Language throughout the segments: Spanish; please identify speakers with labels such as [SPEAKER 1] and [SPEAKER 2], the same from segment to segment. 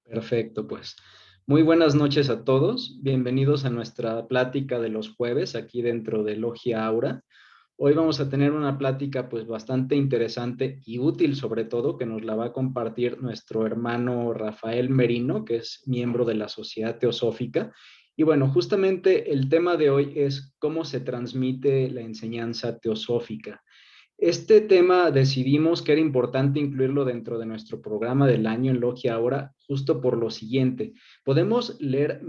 [SPEAKER 1] Perfecto, pues. Muy buenas noches a todos. Bienvenidos a nuestra plática de los jueves aquí dentro de Logia Aura. Hoy vamos a tener una plática pues bastante interesante y útil sobre todo que nos la va a compartir nuestro hermano Rafael Merino, que es miembro de la Sociedad Teosófica. Y bueno, justamente el tema de hoy es cómo se transmite la enseñanza teosófica. Este tema decidimos que era importante incluirlo dentro de nuestro programa del año en Logia Ahora, justo por lo siguiente. Podemos leer,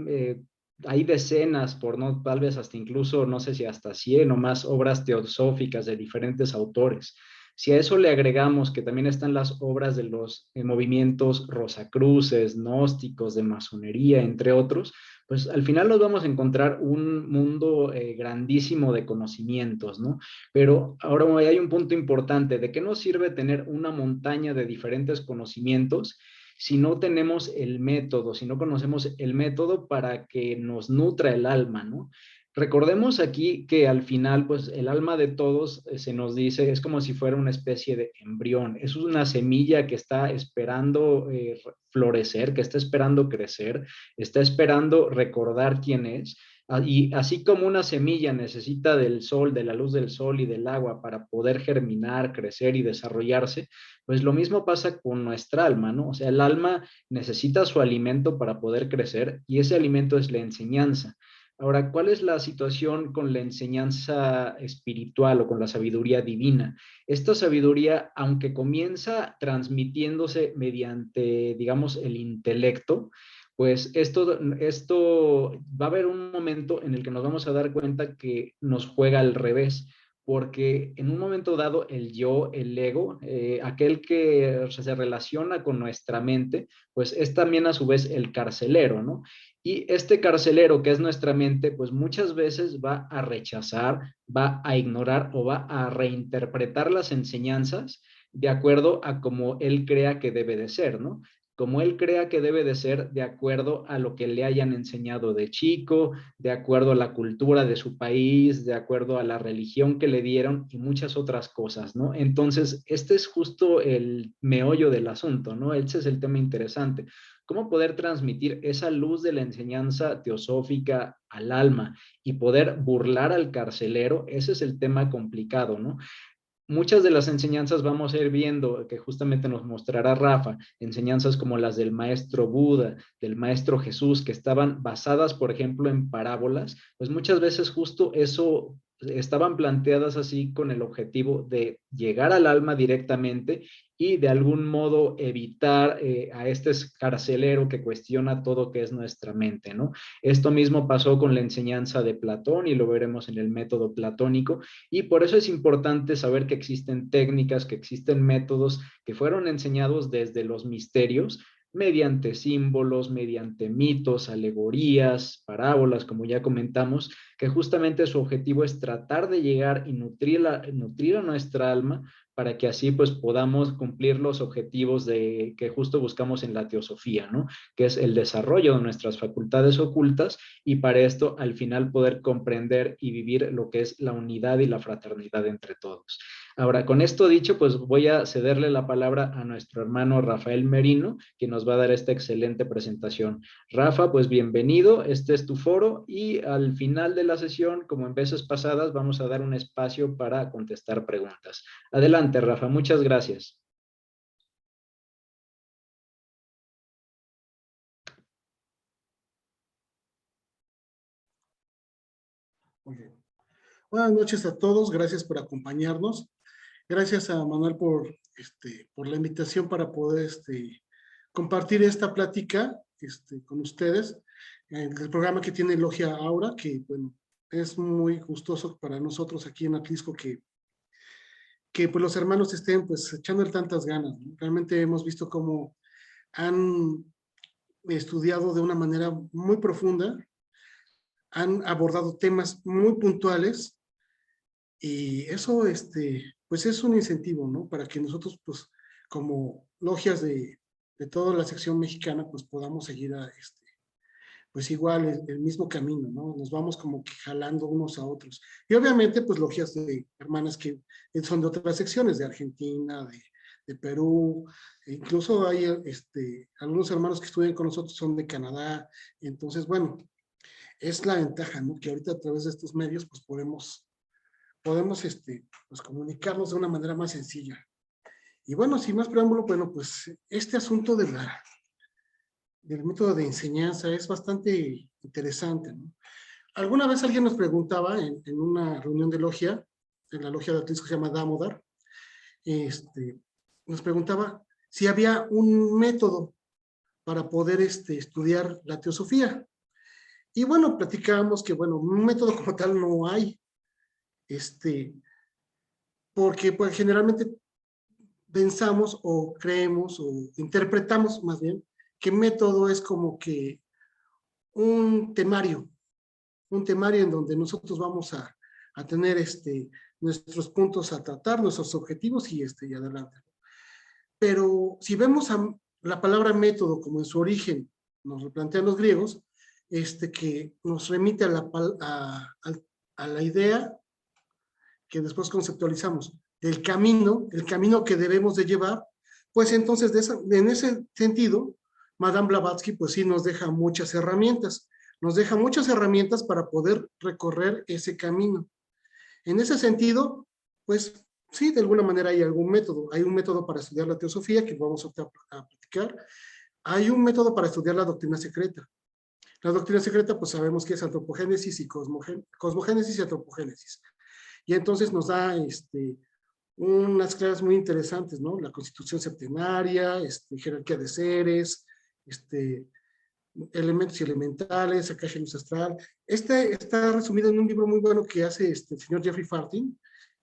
[SPEAKER 1] hay decenas, por no, tal vez hasta incluso, no sé si hasta 100 o más obras teosóficas de diferentes autores. Si a eso le agregamos que también están las obras de los movimientos rosacruces, gnósticos, de masonería, entre otros, pues al final nos vamos a encontrar un mundo grandísimo de conocimientos, ¿no? Pero ahora hay un punto importante, ¿de qué nos sirve tener una montaña de diferentes conocimientos si no tenemos el método, si no conocemos el método para que nos nutra el alma, ¿no? Recordemos aquí que al final, pues el alma de todos se nos dice, es como si fuera una especie de embrión, es una semilla que está esperando florecer, que está esperando crecer, está esperando recordar quién es. Y así como una semilla necesita del sol, de la luz del sol y del agua para poder germinar, crecer y desarrollarse, pues lo mismo pasa con nuestra alma, ¿no? O sea, el alma necesita su alimento para poder crecer y ese alimento es la enseñanza. Ahora, ¿cuál es la situación con la enseñanza espiritual o con la sabiduría divina? Esta sabiduría, aunque comienza transmitiéndose mediante, digamos, el intelecto, pues esto va a haber un momento en el que nos vamos a dar cuenta que nos juega al revés, porque en un momento dado el yo, el ego, aquel que o sea, se relaciona con nuestra mente, pues es también a su vez el carcelero, ¿no? Y este carcelero que es nuestra mente, pues muchas veces va a rechazar, va a ignorar o va a reinterpretar las enseñanzas de acuerdo a como él crea que debe de ser, ¿no? Como él crea que debe de ser de acuerdo a lo que le hayan enseñado de chico, de acuerdo a la cultura de su país, de acuerdo a la religión que le dieron y muchas otras cosas, ¿no? Entonces, este es justo el meollo del asunto, ¿no? Ese es el tema interesante. ¿Cómo poder transmitir esa luz de la enseñanza teosófica al alma y poder burlar al carcelero? Ese es el tema complicado, ¿no? Muchas de las enseñanzas vamos a ir viendo, que justamente nos mostrará Rafa, enseñanzas como las del maestro Buda, del maestro Jesús, que estaban basadas, por ejemplo, en parábolas, pues muchas veces justo eso estaban planteadas así con el objetivo de llegar al alma directamente y de algún modo evitar a este carcelero que cuestiona todo que es nuestra mente, ¿no? Esto mismo pasó con la enseñanza de Platón y lo veremos en el método platónico, y por eso es importante saber que existen técnicas, que existen métodos que fueron enseñados desde los misterios, mediante símbolos, mediante mitos, alegorías, parábolas, como ya comentamos, que justamente su objetivo es tratar de llegar y nutrir a nuestra alma para que así pues podamos cumplir los objetivos de que justo buscamos en la teosofía, ¿no? Que es el desarrollo de nuestras facultades ocultas y para esto al final poder comprender y vivir lo que es la unidad y la fraternidad entre todos. Ahora, con esto dicho, pues voy a cederle la palabra a nuestro hermano Rafael Merino, que nos va a dar esta excelente presentación. Rafa, pues bienvenido, este es tu foro y al final de la sesión, como en veces pasadas, vamos a dar un espacio para contestar preguntas. Adelante, Rafa, muchas gracias.
[SPEAKER 2] Muy bien. Buenas noches a todos, gracias por acompañarnos. Gracias a Manuel por la invitación para poder compartir esta plática con ustedes. El programa que tiene Logia Aura, que bueno, es muy gustoso para nosotros aquí en Atlisco que pues los hermanos estén pues echando tantas ganas, ¿no? Realmente hemos visto cómo han estudiado de una manera muy profunda, han abordado temas muy puntuales y eso pues es un incentivo, ¿no? Para que nosotros pues como logias de toda la sección mexicana pues podamos seguir pues igual el mismo camino, ¿no? Nos vamos como que jalando unos a otros. Y obviamente, pues logias de hermanas que son de otras secciones, de Argentina, de Perú, e incluso hay algunos hermanos que estudian con nosotros son de Canadá. Entonces, bueno, es la ventaja, ¿no? Que ahorita a través de estos medios, pues podemos pues, comunicarnos de una manera más sencilla. Y bueno, sin más preámbulo, bueno, pues este asunto del método de enseñanza es bastante interesante, ¿no? Alguna vez alguien nos preguntaba en una reunión de logia, en la logia de Atlisco que se llama Damodar, nos preguntaba si había un método para poder estudiar la teosofía. Y bueno, platicábamos que, bueno, un método como tal no hay, porque pues generalmente pensamos o creemos o interpretamos más bien que método es como que un temario en donde nosotros vamos a tener nuestros puntos a tratar, nuestros objetivos y adelante. Pero si vemos la palabra método como en su origen nos lo plantean los griegos, que nos remite a la idea que después conceptualizamos del camino, el camino que debemos de llevar, pues entonces en ese sentido, Madame Blavatsky pues sí nos deja muchas herramientas para poder recorrer ese camino. En ese sentido, pues sí, de alguna manera hay algún método. Hay un método para estudiar la teosofía que vamos a platicar. Hay un método para estudiar la doctrina secreta. La doctrina secreta, pues sabemos que es antropogénesis y cosmogénesis y antropogénesis. Y entonces nos da unas clases muy interesantes, ¿no? La constitución septenaria, jerarquía de seres, elementos y elementales, Akasha Luz Astral. Está resumido en un libro muy bueno que hace el señor Jeffrey Farthing,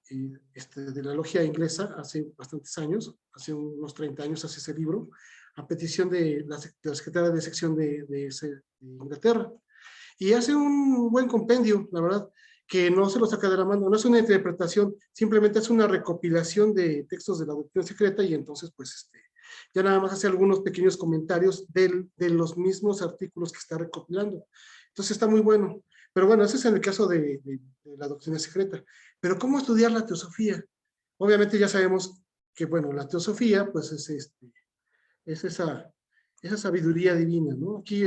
[SPEAKER 2] de la logia inglesa, hace bastantes años, hace unos 30 años hace ese libro, a petición de la secretaria de sección de Inglaterra. Y hace un buen compendio, la verdad, que no se lo saca de la mano, no es una interpretación, simplemente es una recopilación de textos de la doctrina secreta y entonces, pues, ya nada más hace algunos pequeños comentarios de los mismos artículos que está recopilando. Entonces está muy bueno. Pero bueno, ese es en el caso de la doctrina secreta. Pero ¿cómo estudiar la teosofía? Obviamente ya sabemos que, bueno, la teosofía, pues es esa sabiduría divina, ¿no? Aquí,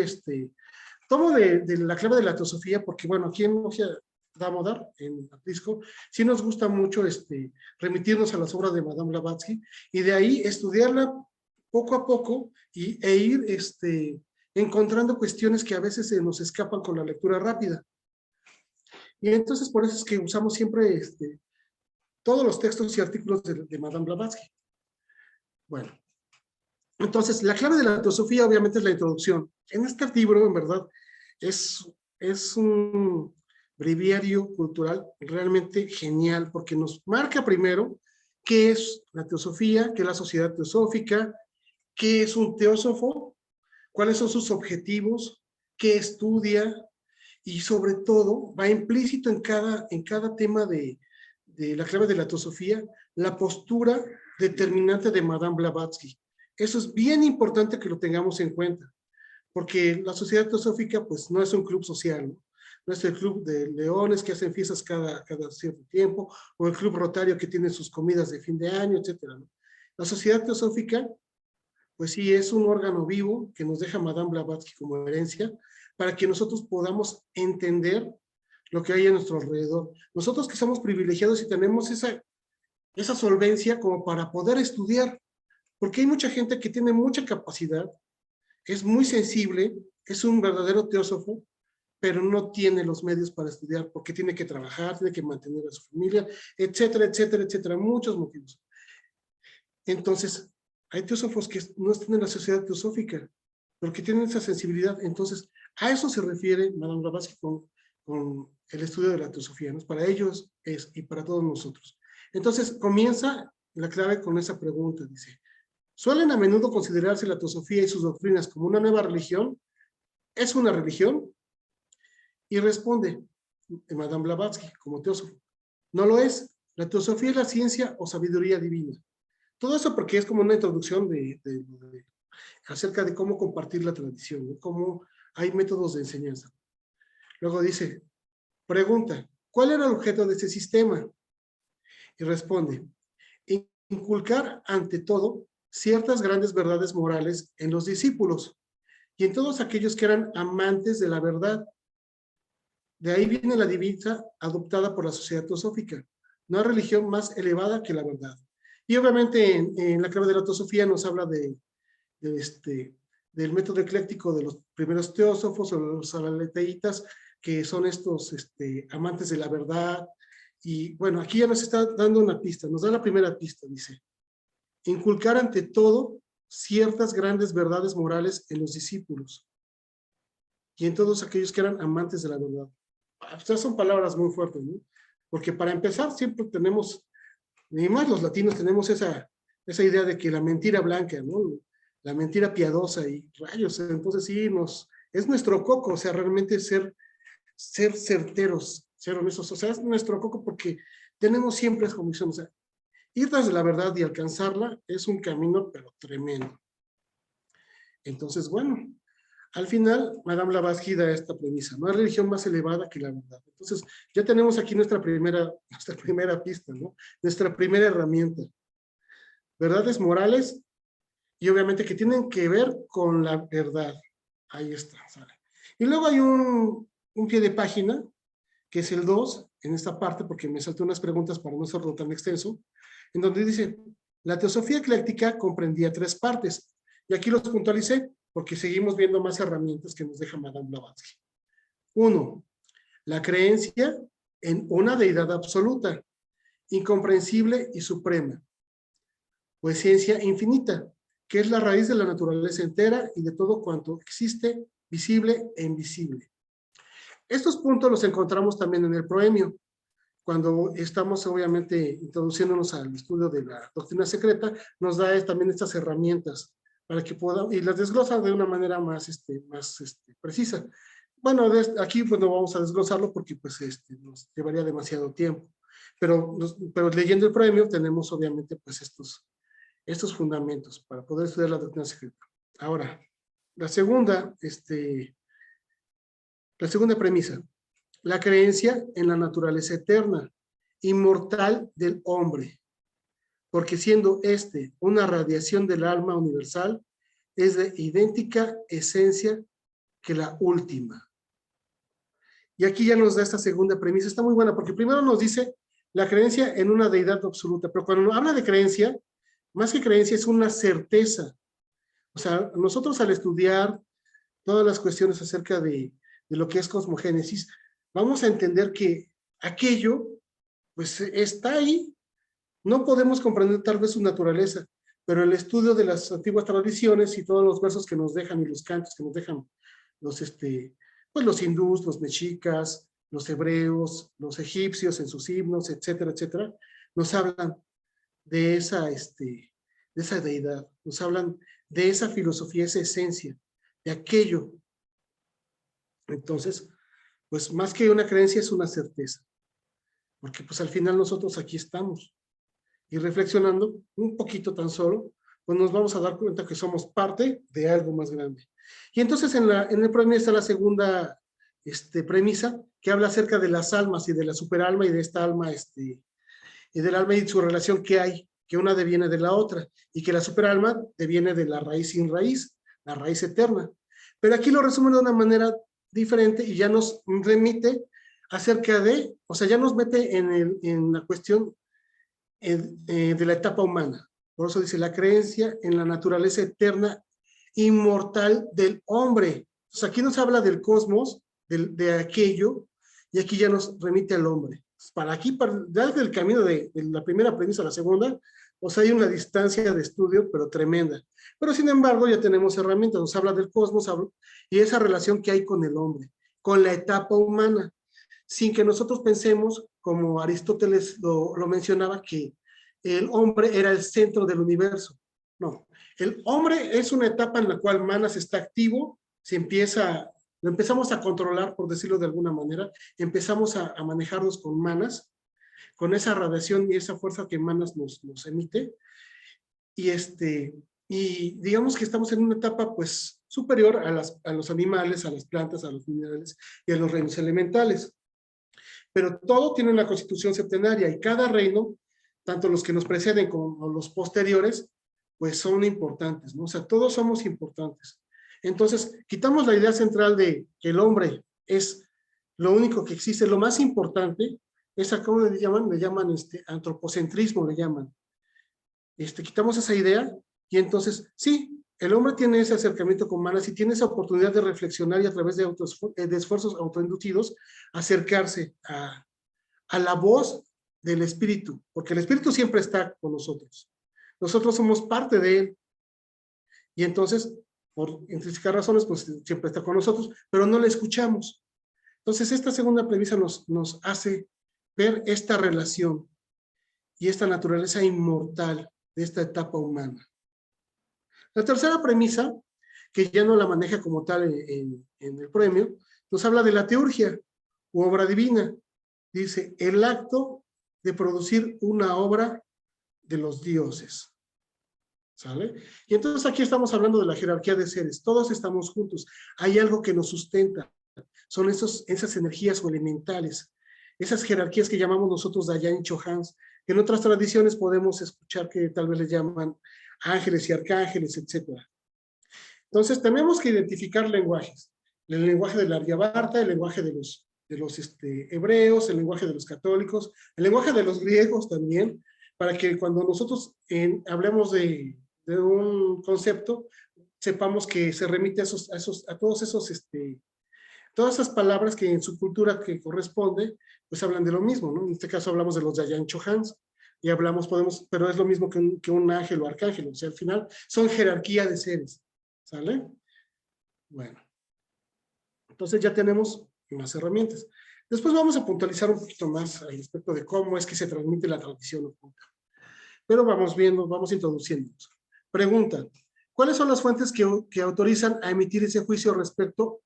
[SPEAKER 2] tomo de la clave de la teosofía porque, bueno, aquí en Logia Damodar, en Atlisco, sí nos gusta mucho remitirnos a las obras de Madame Blavatsky y de ahí estudiarla poco a poco e ir encontrando cuestiones que a veces se nos escapan con la lectura rápida. Y entonces por eso es que usamos siempre todos los textos y artículos de Madame Blavatsky. Bueno, entonces la clave de la teosofía obviamente es la introducción. En este libro, en verdad, es un breviario cultural realmente genial porque nos marca primero qué es la teosofía, qué es la sociedad teosófica, qué es un teósofo, cuáles son sus objetivos, qué estudia y sobre todo va implícito en cada tema de la clave de la teosofía, la postura determinante de Madame Blavatsky. Eso es bien importante que lo tengamos en cuenta, porque la sociedad teosófica pues no es un club social, ¿no? No es el club de leones que hacen fiestas cada cierto tiempo, o el club rotario que tiene sus comidas de fin de año, etcétera, ¿no? La sociedad teosófica pues sí, es un órgano vivo que nos deja Madame Blavatsky como herencia para que nosotros podamos entender lo que hay a nuestro alrededor. Nosotros que somos privilegiados y tenemos esa solvencia como para poder estudiar, porque hay mucha gente que tiene mucha capacidad, es muy sensible, es un verdadero teósofo, pero no tiene los medios para estudiar porque tiene que trabajar, tiene que mantener a su familia, etcétera, etcétera, etcétera, muchos motivos. Entonces, hay teósofos que no están en la sociedad teosófica, pero que tienen esa sensibilidad. Entonces, a eso se refiere Madame Blavatsky con el estudio de la teosofía, ¿no? Para ellos es y para todos nosotros. Entonces, comienza la clave con esa pregunta, dice, ¿suelen a menudo considerarse la teosofía y sus doctrinas como una nueva religión? ¿Es una religión? Y responde Madame Blavatsky como teósofo, no lo es. La teosofía es la ciencia o sabiduría divina. Todo eso porque es como una introducción acerca de cómo compartir la tradición, ¿no? Cómo hay métodos de enseñanza. Luego dice, pregunta, ¿cuál era el objeto de este sistema? Y responde, inculcar ante todo ciertas grandes verdades morales en los discípulos y en todos aquellos que eran amantes de la verdad. De ahí viene la divisa adoptada por la sociedad teosófica, no hay religión más elevada que la verdad. Y obviamente en la clave de la teosofía nos habla del método ecléctico de los primeros teósofos o los alaleteitas, que son estos amantes de la verdad. Y bueno, aquí ya nos está dando una pista, nos da la primera pista, dice, inculcar ante todo ciertas grandes verdades morales en los discípulos y en todos aquellos que eran amantes de la verdad. Estas son palabras muy fuertes, ¿no? Porque para empezar siempre tenemos, y más los latinos tenemos esa idea de que la mentira blanca, ¿no? La mentira piadosa y rayos, entonces sí, es nuestro coco, o sea, realmente ser certeros, ser honestos, o sea, es nuestro coco porque tenemos siempre esa convicción, o sea, ir tras de la verdad y alcanzarla es un camino, pero tremendo. Entonces, bueno, al final, Madame Blavatsky da esta premisa, no hay religión más elevada que la verdad. Entonces, ya tenemos aquí nuestra primera pista, ¿no? Nuestra primera herramienta. Verdades morales y obviamente que tienen que ver con la verdad. Ahí está, ¿sale? Y luego hay un pie de página, que es el 2, en esta parte, porque me salté unas preguntas para no hacerlo tan extenso, en donde dice, la teosofía ecléctica comprendía 3 partes, y aquí los puntualicé, porque seguimos viendo más herramientas que nos deja Madame Blavatsky. 1, la creencia en una deidad absoluta, incomprensible y suprema, o ciencia infinita, que es la raíz de la naturaleza entera y de todo cuanto existe, visible e invisible. Estos puntos los encontramos también en el proemio, cuando estamos obviamente introduciéndonos al estudio de la doctrina secreta, nos da también estas herramientas para que podamos, y las desglosa de una manera más precisa. Bueno, aquí pues no vamos a desglosarlo porque pues nos llevaría demasiado tiempo, pero leyendo el proemio tenemos obviamente pues estos fundamentos para poder estudiar la doctrina secreta. Ahora, la segunda premisa, la creencia en la naturaleza eterna, inmortal del hombre, porque siendo una radiación del alma universal, es de idéntica esencia que la última. Y aquí ya nos da esta segunda premisa, está muy buena, porque primero nos dice la creencia en una deidad absoluta, pero cuando habla de creencia, más que creencia es una certeza. O sea, nosotros al estudiar todas las cuestiones acerca de lo que es cosmogénesis, vamos a entender que aquello, pues está ahí. No podemos comprender tal vez su naturaleza, pero el estudio de las antiguas tradiciones y todos los versos que nos dejan y los cantos que nos dejan los hindús, los mexicas, los hebreos, los egipcios en sus himnos, etcétera, etcétera, nos hablan de esa deidad, nos hablan de esa filosofía, esa esencia, de aquello. Entonces, pues más que una creencia es una certeza, porque pues al final nosotros aquí estamos y reflexionando un poquito tan solo, pues nos vamos a dar cuenta que somos parte de algo más grande. Y entonces en el premio está la segunda premisa que habla acerca de las almas y de la superalma y de esta alma y del alma y su relación que hay, que una deviene de la otra y que la superalma deviene de la raíz sin raíz, la raíz eterna. Pero aquí lo resumen de una manera diferente y ya nos remite acerca o sea, ya nos mete en la cuestión de la etapa humana. Por eso dice la creencia en la naturaleza eterna inmortal del hombre. Entonces aquí nos habla del cosmos, de aquello, y aquí ya nos remite al hombre. Para aquí, desde el camino de la primera premisa a la segunda, o sea, hay una distancia de estudio, pero tremenda. Pero sin embargo, ya tenemos herramientas, nos habla del cosmos y esa relación que hay con el hombre, con la etapa humana, sin que nosotros pensemos, como Aristóteles lo mencionaba, que el hombre era el centro del universo. No, el hombre es una etapa en la cual Manas está activo, lo empezamos a controlar, por decirlo de alguna manera, empezamos a manejarnos con Manas, con esa radiación y esa fuerza que Manas nos emite, y digamos que estamos en una etapa, pues, superior a los animales, a las plantas, a los minerales y a los reinos elementales. Pero todo tiene una constitución septenaria y cada reino, tanto los que nos preceden como los posteriores, pues son importantes, ¿no? O sea, todos somos importantes. Entonces, quitamos la idea central de que el hombre es lo único que existe, lo más importante, es acá le llaman antropocentrismo, le llaman. Quitamos esa idea y entonces, sí, el hombre tiene ese acercamiento con manas y tiene esa oportunidad de reflexionar y a través de esfuerzos autoinducidos acercarse a la voz del espíritu, porque el espíritu siempre está con nosotros. Nosotros somos parte de él y entonces, por intrínsecas razones, pues siempre está con nosotros, pero no le escuchamos. Entonces, esta segunda premisa nos hace ver esta relación y esta naturaleza inmortal de esta etapa humana. La tercera premisa, que ya no la maneja como tal en el premio, nos habla de la teurgia u obra divina. Dice, el acto de producir una obra de los dioses. ¿Sale? Y entonces aquí estamos hablando de la jerarquía de seres. Todos estamos juntos. Hay algo que nos sustenta. Son esas energías o elementales. Esas jerarquías que llamamos nosotros Dayan Chohans, que en otras tradiciones podemos escuchar que tal vez les llaman ángeles y arcángeles, etc. Entonces tenemos que identificar lenguajes. El lenguaje del Aryabharta, el lenguaje de los hebreos, el lenguaje de los católicos, el lenguaje de los griegos también, para que cuando nosotros hablemos de un concepto, sepamos que se remite a todos esos, todas esas palabras que en su cultura que corresponde, pues hablan de lo mismo, ¿no? En este caso hablamos de los Dayan Chohans, y hablamos, pero es lo mismo que un ángel o arcángel, o sea, al final son jerarquía de seres, ¿sale? Bueno, entonces ya tenemos más herramientas. Después vamos a puntualizar un poquito más al respecto de cómo es que se transmite la tradición oculta. Pero vamos viendo, vamos introduciéndonos. Pregunta, ¿cuáles son las fuentes que autorizan a emitir ese juicio respecto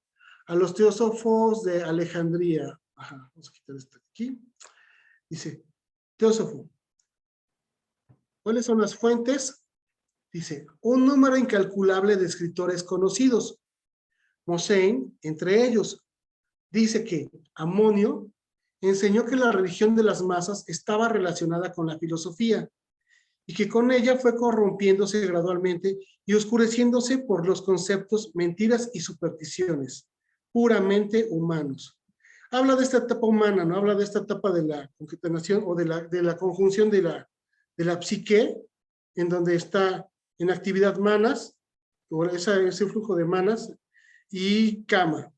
[SPEAKER 2] a los teósofos de Alejandría? Ajá, vamos a quitar esto de aquí. Dice, teósofo, ¿cuáles son las fuentes? Dice, un número incalculable de escritores conocidos. Mosén, entre ellos, dice que Amonio enseñó que la religión de las masas estaba relacionada con la filosofía y que con ella fue corrompiéndose gradualmente y oscureciéndose por los conceptos, mentiras y supersticiones, puramente humanos. Habla de esta etapa humana, ¿no? Habla de esta etapa de la concatenación o de la conjunción de la psique, en donde está en actividad manas, o ese flujo de manas, y kama.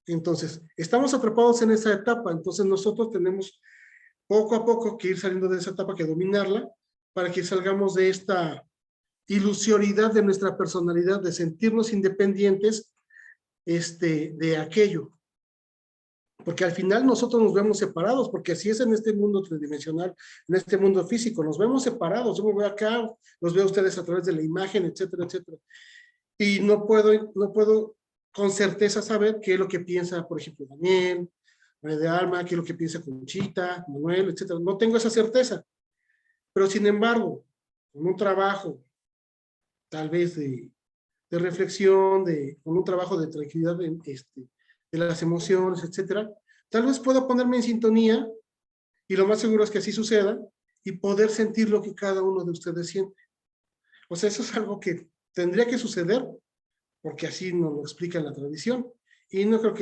[SPEAKER 2] Entonces, estamos atrapados en esa etapa, entonces nosotros tenemos poco a poco que ir saliendo de esa etapa, que dominarla, para que salgamos de esta ilusionidad de nuestra personalidad, de sentirnos independientes de aquello. Porque al final nosotros nos vemos separados, porque así es en este mundo tridimensional, en este mundo físico, nos vemos separados. Yo me veo acá, los veo a ustedes a través de la imagen, etcétera, etcétera. Y no puedo con certeza saber qué es lo que piensa, por ejemplo, Daniel, María de Alma, qué es lo que piensa Conchita, Manuel, etcétera. No tengo esa certeza. Pero sin embargo, con un trabajo, tal vez de reflexión, con un trabajo de tranquilidad de las emociones, etcétera, tal vez pueda ponerme en sintonía, y lo más seguro es que así suceda, y poder sentir lo que cada uno de ustedes siente. O sea, eso es algo que tendría que suceder, porque así nos lo explica la tradición. Y no creo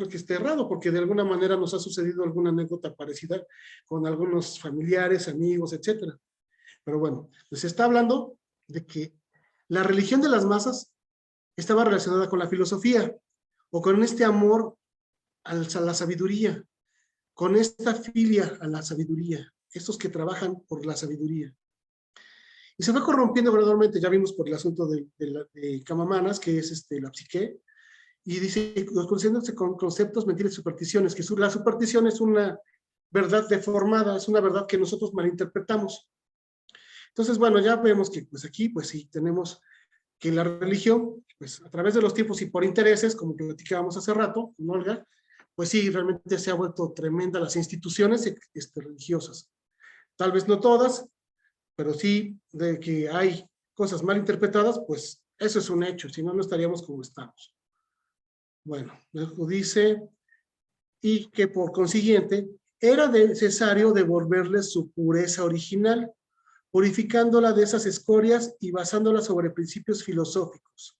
[SPEAKER 2] que esté errado, porque de alguna manera nos ha sucedido alguna anécdota parecida con algunos familiares, amigos, etcétera. Pero bueno, pues se está hablando de que la religión de las masas estaba relacionada con la filosofía, o con este amor a la sabiduría, con esta filia a la sabiduría, estos que trabajan por la sabiduría. Y se fue corrompiendo gradualmente, ya vimos por el asunto de Kamamanas, que es la psique, y dice, conociéndose con conceptos, mentiras y supersticiones, que la superstición es una verdad deformada, es una verdad que nosotros malinterpretamos. Entonces, bueno, ya vemos que pues aquí, pues sí, tenemos que la religión, pues a través de los tiempos y por intereses, como platicábamos hace rato con Olga, pues sí, realmente se ha vuelto tremenda las instituciones religiosas. Tal vez no todas, pero sí de que hay cosas mal interpretadas, pues Eso es un hecho, si no, no estaríamos como estamos. Bueno, luego dice, y que por consiguiente era necesario devolverle su pureza original, purificándola de esas escorias y basándola sobre principios filosóficos.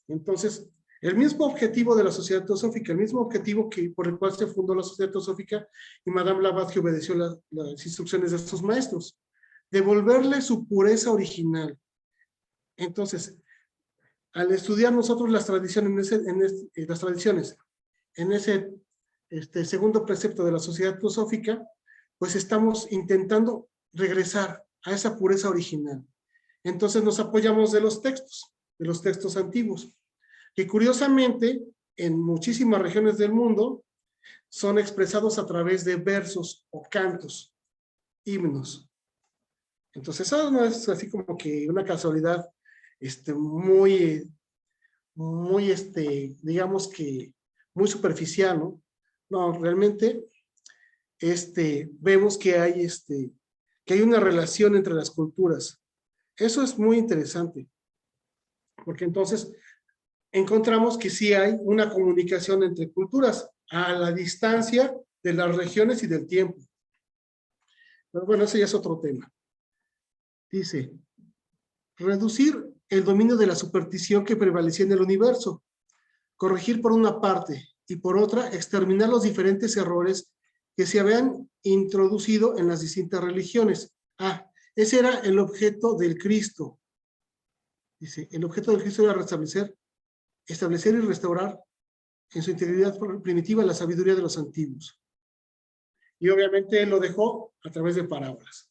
[SPEAKER 2] Entonces, el mismo objetivo de la Sociedad Teosófica, el mismo objetivo por el cual se fundó la Sociedad Teosófica, y Madame Blavatsky obedeció las instrucciones de sus maestros, devolverle su pureza original. Entonces, al estudiar nosotros las tradiciones, en ese segundo precepto de la Sociedad Teosófica, pues estamos intentando regresar a esa pureza original. Entonces nos apoyamos de los textos antiguos, que curiosamente en muchísimas regiones del mundo son expresados a través de versos o cantos, himnos. Entonces eso no es así como que una casualidad muy, digamos que muy superficial, ¿no? No, realmente vemos que hay una relación entre las culturas. Eso es muy interesante, porque entonces encontramos que sí hay una comunicación entre culturas a la distancia de las regiones y del tiempo. Pero bueno, ese ya es otro tema. Dice, reducir el dominio de la superstición que prevalecía en el universo, corregir por una parte y por otra exterminar los diferentes errores que se habían introducido en las distintas religiones. Ese era el objeto del Cristo. Dice, el objeto del Cristo era establecer y restaurar en su integridad primitiva la sabiduría de los antiguos. Y obviamente él lo dejó a través de parábolas.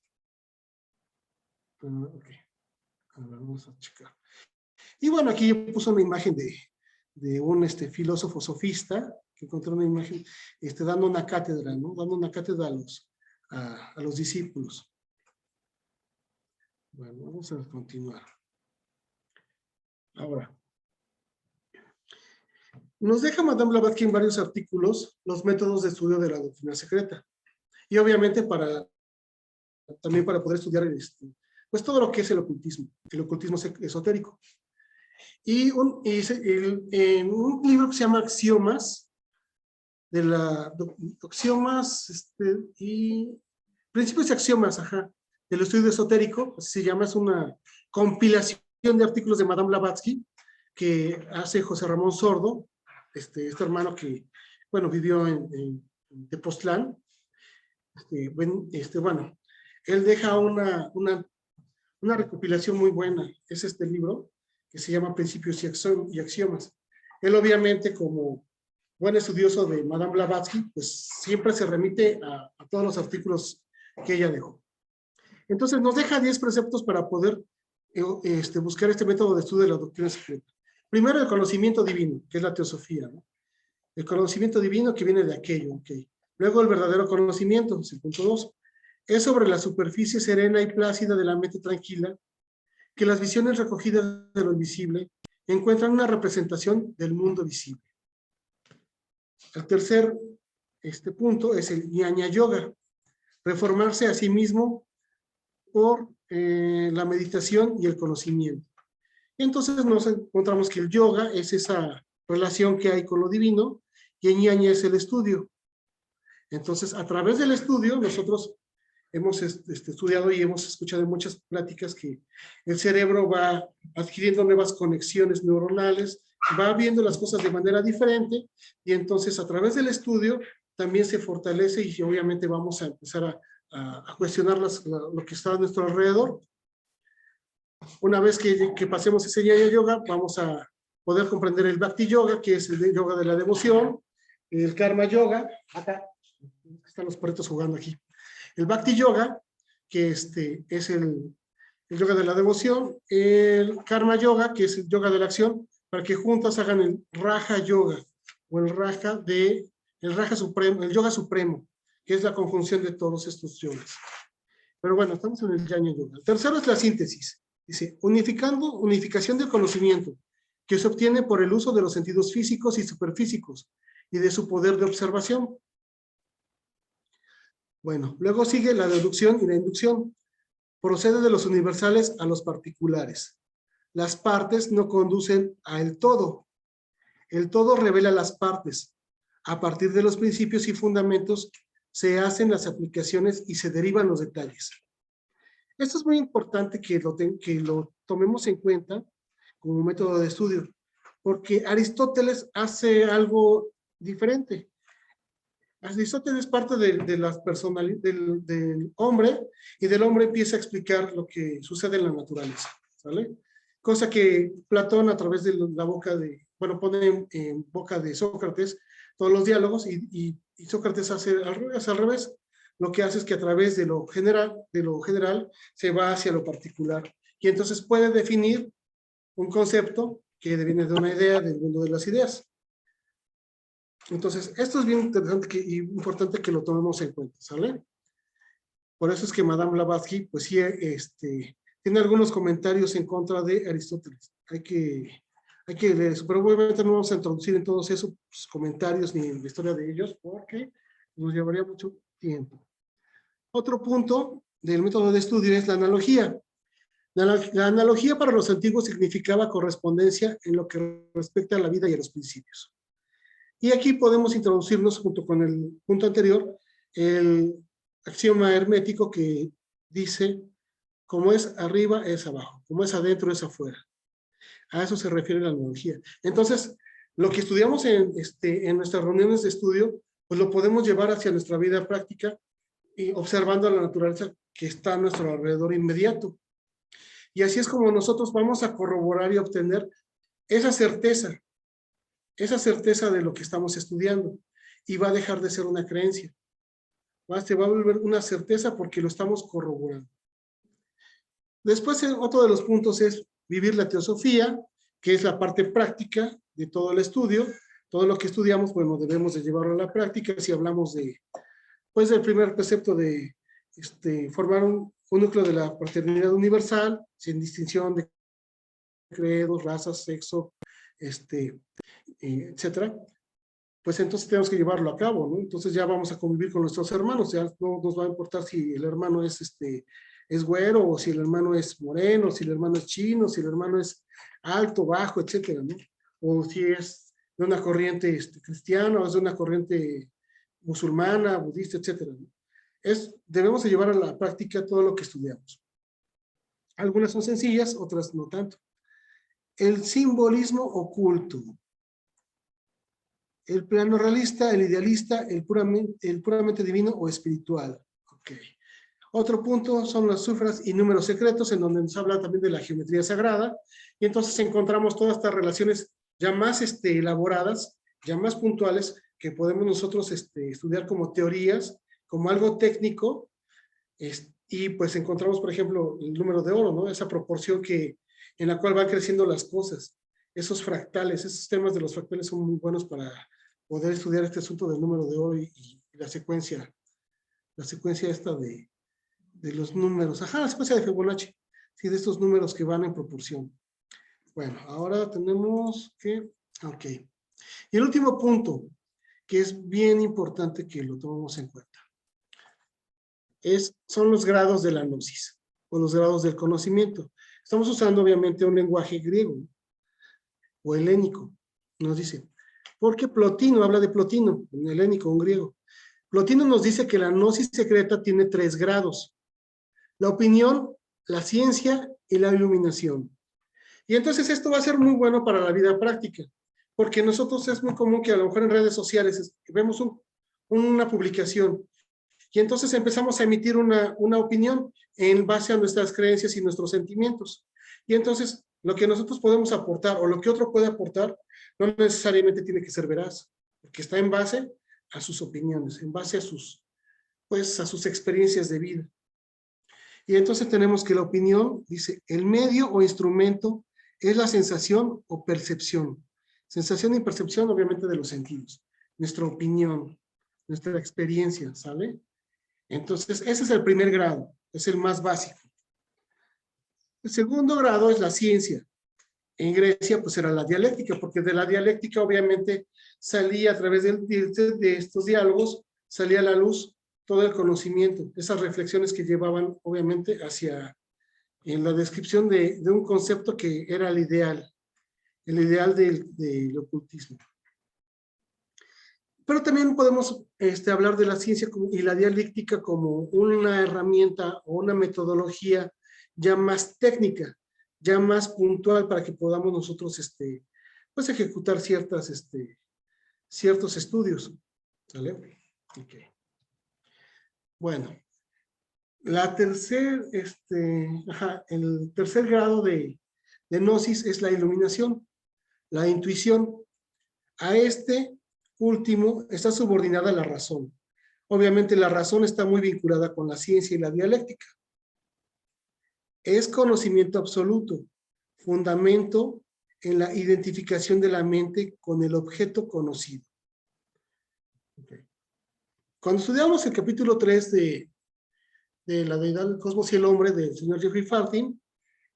[SPEAKER 2] Okay. A ver, vamos a checar. Y bueno, aquí yo puse una imagen de un filósofo sofista, que encontró una imagen dando una cátedra, ¿no? Dando una cátedra a los discípulos. Bueno, vamos a continuar. Ahora, nos deja Madame Blavatsky en varios artículos los métodos de estudio de la doctrina secreta. Y obviamente también para poder estudiar pues todo lo que es el ocultismo esotérico. Y en un libro que se llama Axiomas, y Principios y Axiomas, del estudio esotérico, se llama, es una compilación de artículos de Madame Blavatsky que hace José Ramón Sordo, este hermano que, bueno, vivió en Tepoztlán. Bueno, él deja una recopilación muy buena, es este libro que se llama Principios y Axiomas. Él obviamente, como buen estudioso de Madame Blavatsky, pues siempre se remite a todos los artículos que ella dejó. Entonces nos deja 10 preceptos para poder buscar este método de estudio de la doctrina secreta. Primero, el conocimiento divino, que es la teosofía, ¿no? El conocimiento divino que viene de aquello, ¿ok? Luego el verdadero conocimiento, es el punto 2. Es sobre la superficie serena y plácida de la mente tranquila que las visiones recogidas de lo invisible encuentran una representación del mundo visible. El tercer punto es el Jnana Yoga, reformarse a sí mismo por la meditación y el conocimiento. Entonces nos encontramos que el yoga es esa relación que hay con lo divino y el Jnana es el estudio. Entonces, a través del estudio, nosotros hemos estudiado y hemos escuchado en muchas pláticas que el cerebro va adquiriendo nuevas conexiones neuronales, va viendo las cosas de manera diferente, y entonces a través del estudio también se fortalece y obviamente vamos a empezar a cuestionar lo que está a nuestro alrededor. Una vez que pasemos ese Jnana Yoga, vamos a poder comprender el Bhakti Yoga, que es el yoga de la devoción, el Karma Yoga, acá están los perritos jugando aquí. El Bhakti Yoga, que es el yoga de la devoción, el Karma Yoga, que es el yoga de la acción, para que juntos hagan el Raja Yoga, o el Raja Supremo, el Yoga Supremo, que es la conjunción de todos estos yogas. Pero bueno, estamos en el Jnana Yoga. El tercero es la síntesis. Dice, unificación del conocimiento, que se obtiene por el uso de los sentidos físicos y superfísicos, y de su poder de observación. Bueno, luego sigue la deducción y la inducción. Procede de los universales a los particulares. Las partes no conducen al todo. El todo revela las partes. A partir de los principios y fundamentos se hacen las aplicaciones y se derivan los detalles. Esto es muy importante que lo tomemos en cuenta como método de estudio, porque Aristóteles hace algo diferente. Aristóteles parte de las del hombre, y del hombre empieza a explicar lo que sucede en la naturaleza, ¿sale? Cosa que Platón, a través de la boca de, bueno, pone en boca de Sócrates todos los diálogos, y Sócrates hace al revés. Lo que hace es que a través de lo general se va hacia lo particular, y entonces puede definir un concepto que viene de una idea del mundo de las ideas. Entonces, esto es bien interesante y importante que lo tomemos en cuenta, ¿sale? Por eso es que Madame Blavatsky, pues sí, tiene algunos comentarios en contra de Aristóteles. Hay que leer eso, pero obviamente no vamos a introducir en todos esos comentarios ni en la historia de ellos, porque nos llevaría mucho tiempo. Otro punto del método de estudio es la analogía. La analogía para los antiguos significaba correspondencia en lo que respecta a la vida y a los principios. Y aquí podemos introducirnos, junto con el punto anterior, el axioma hermético que dice: como es arriba es abajo, como es adentro es afuera. A eso se refiere la analogía. Entonces, lo que estudiamos en nuestras reuniones de estudio, pues lo podemos llevar hacia nuestra vida práctica, y observando la naturaleza que está a nuestro alrededor inmediato. Y así es como nosotros vamos a corroborar y obtener esa certeza de lo que estamos estudiando, y va a dejar de ser una creencia. Se va a volver una certeza porque lo estamos corroborando. Después, otro de los puntos es vivir la teosofía, que es la parte práctica de todo el estudio. Todo lo que estudiamos, bueno, debemos de llevarlo a la práctica. Si hablamos pues, del primer precepto de formar un núcleo de la fraternidad universal, sin distinción de credos, razas, sexo, etcétera, pues entonces tenemos que llevarlo a cabo, ¿no? Entonces ya vamos a convivir con nuestros hermanos, ya no nos va a importar si el hermano es güero, o si el hermano es moreno, si el hermano es chino, si el hermano es alto, bajo, etcétera, ¿no? O si es de una corriente cristiana, o es de una corriente musulmana, budista, etcétera, ¿no? Debemos de llevar a la práctica todo lo que estudiamos. Algunas son sencillas, otras no tanto. El simbolismo oculto. El plano realista, el idealista, el puramente divino o espiritual. Okay. Otro punto son las cifras y números secretos, en donde nos habla también de la geometría sagrada, y entonces encontramos todas estas relaciones ya más elaboradas, ya más puntuales, que podemos nosotros estudiar como teorías, como algo técnico, y pues encontramos, por ejemplo, el número de oro, ¿no? Esa proporción en la cual van creciendo las cosas. Esos fractales, esos temas de los fractales son muy buenos para poder estudiar este asunto del número de oro y la secuencia esta de los números. Ajá, la secuencia de Fibonacci. Sí, de estos números que van en proporción. Bueno, ahora tenemos que... Ok. Y el último punto, que es bien importante que lo tomemos en cuenta, son los grados de la gnosis, o los grados del conocimiento. Estamos usando, obviamente, un lenguaje griego, o helénico, nos dice. Porque Plotino habla de Plotino, un helénico, un griego. Plotino nos dice que la gnosis secreta tiene 3 grados: la opinión, la ciencia y la iluminación. Y entonces esto va a ser muy bueno para la vida práctica, porque nosotros es muy común que a lo mejor en redes sociales vemos una publicación, y entonces empezamos a emitir una opinión en base a nuestras creencias y nuestros sentimientos. Y entonces lo que nosotros podemos aportar, o lo que otro puede aportar, no necesariamente tiene que ser veraz, porque está en base a sus opiniones, en base a sus experiencias de vida. Y entonces tenemos que la opinión, dice, el medio o instrumento es la sensación o percepción. Sensación y percepción, obviamente, de los sentidos. Nuestra opinión, nuestra experiencia, ¿sale? Entonces, ese es el primer grado, es el más básico. El segundo grado es la ciencia. En Grecia, pues era la dialéctica, porque de la dialéctica, obviamente, salía a través de estos diálogos, salía a la luz todo el conocimiento, esas reflexiones que llevaban, obviamente, hacia en la descripción de un concepto que era el ideal del ocultismo. Pero también podemos hablar de la ciencia y la dialéctica como una herramienta o una metodología ya más técnica, ya más puntual para que podamos nosotros pues ejecutar ciertos estudios. ¿Vale? Okay. Bueno, el tercer grado de gnosis es la iluminación, la intuición. A este último está subordinada la razón. Obviamente la razón está muy vinculada con la ciencia y la dialéctica. Es conocimiento absoluto, fundamento en la identificación de la mente con el objeto conocido. Okay. Cuando estudiamos el capítulo 3 de la deidad del cosmos y el hombre del señor Jeffrey Faltin,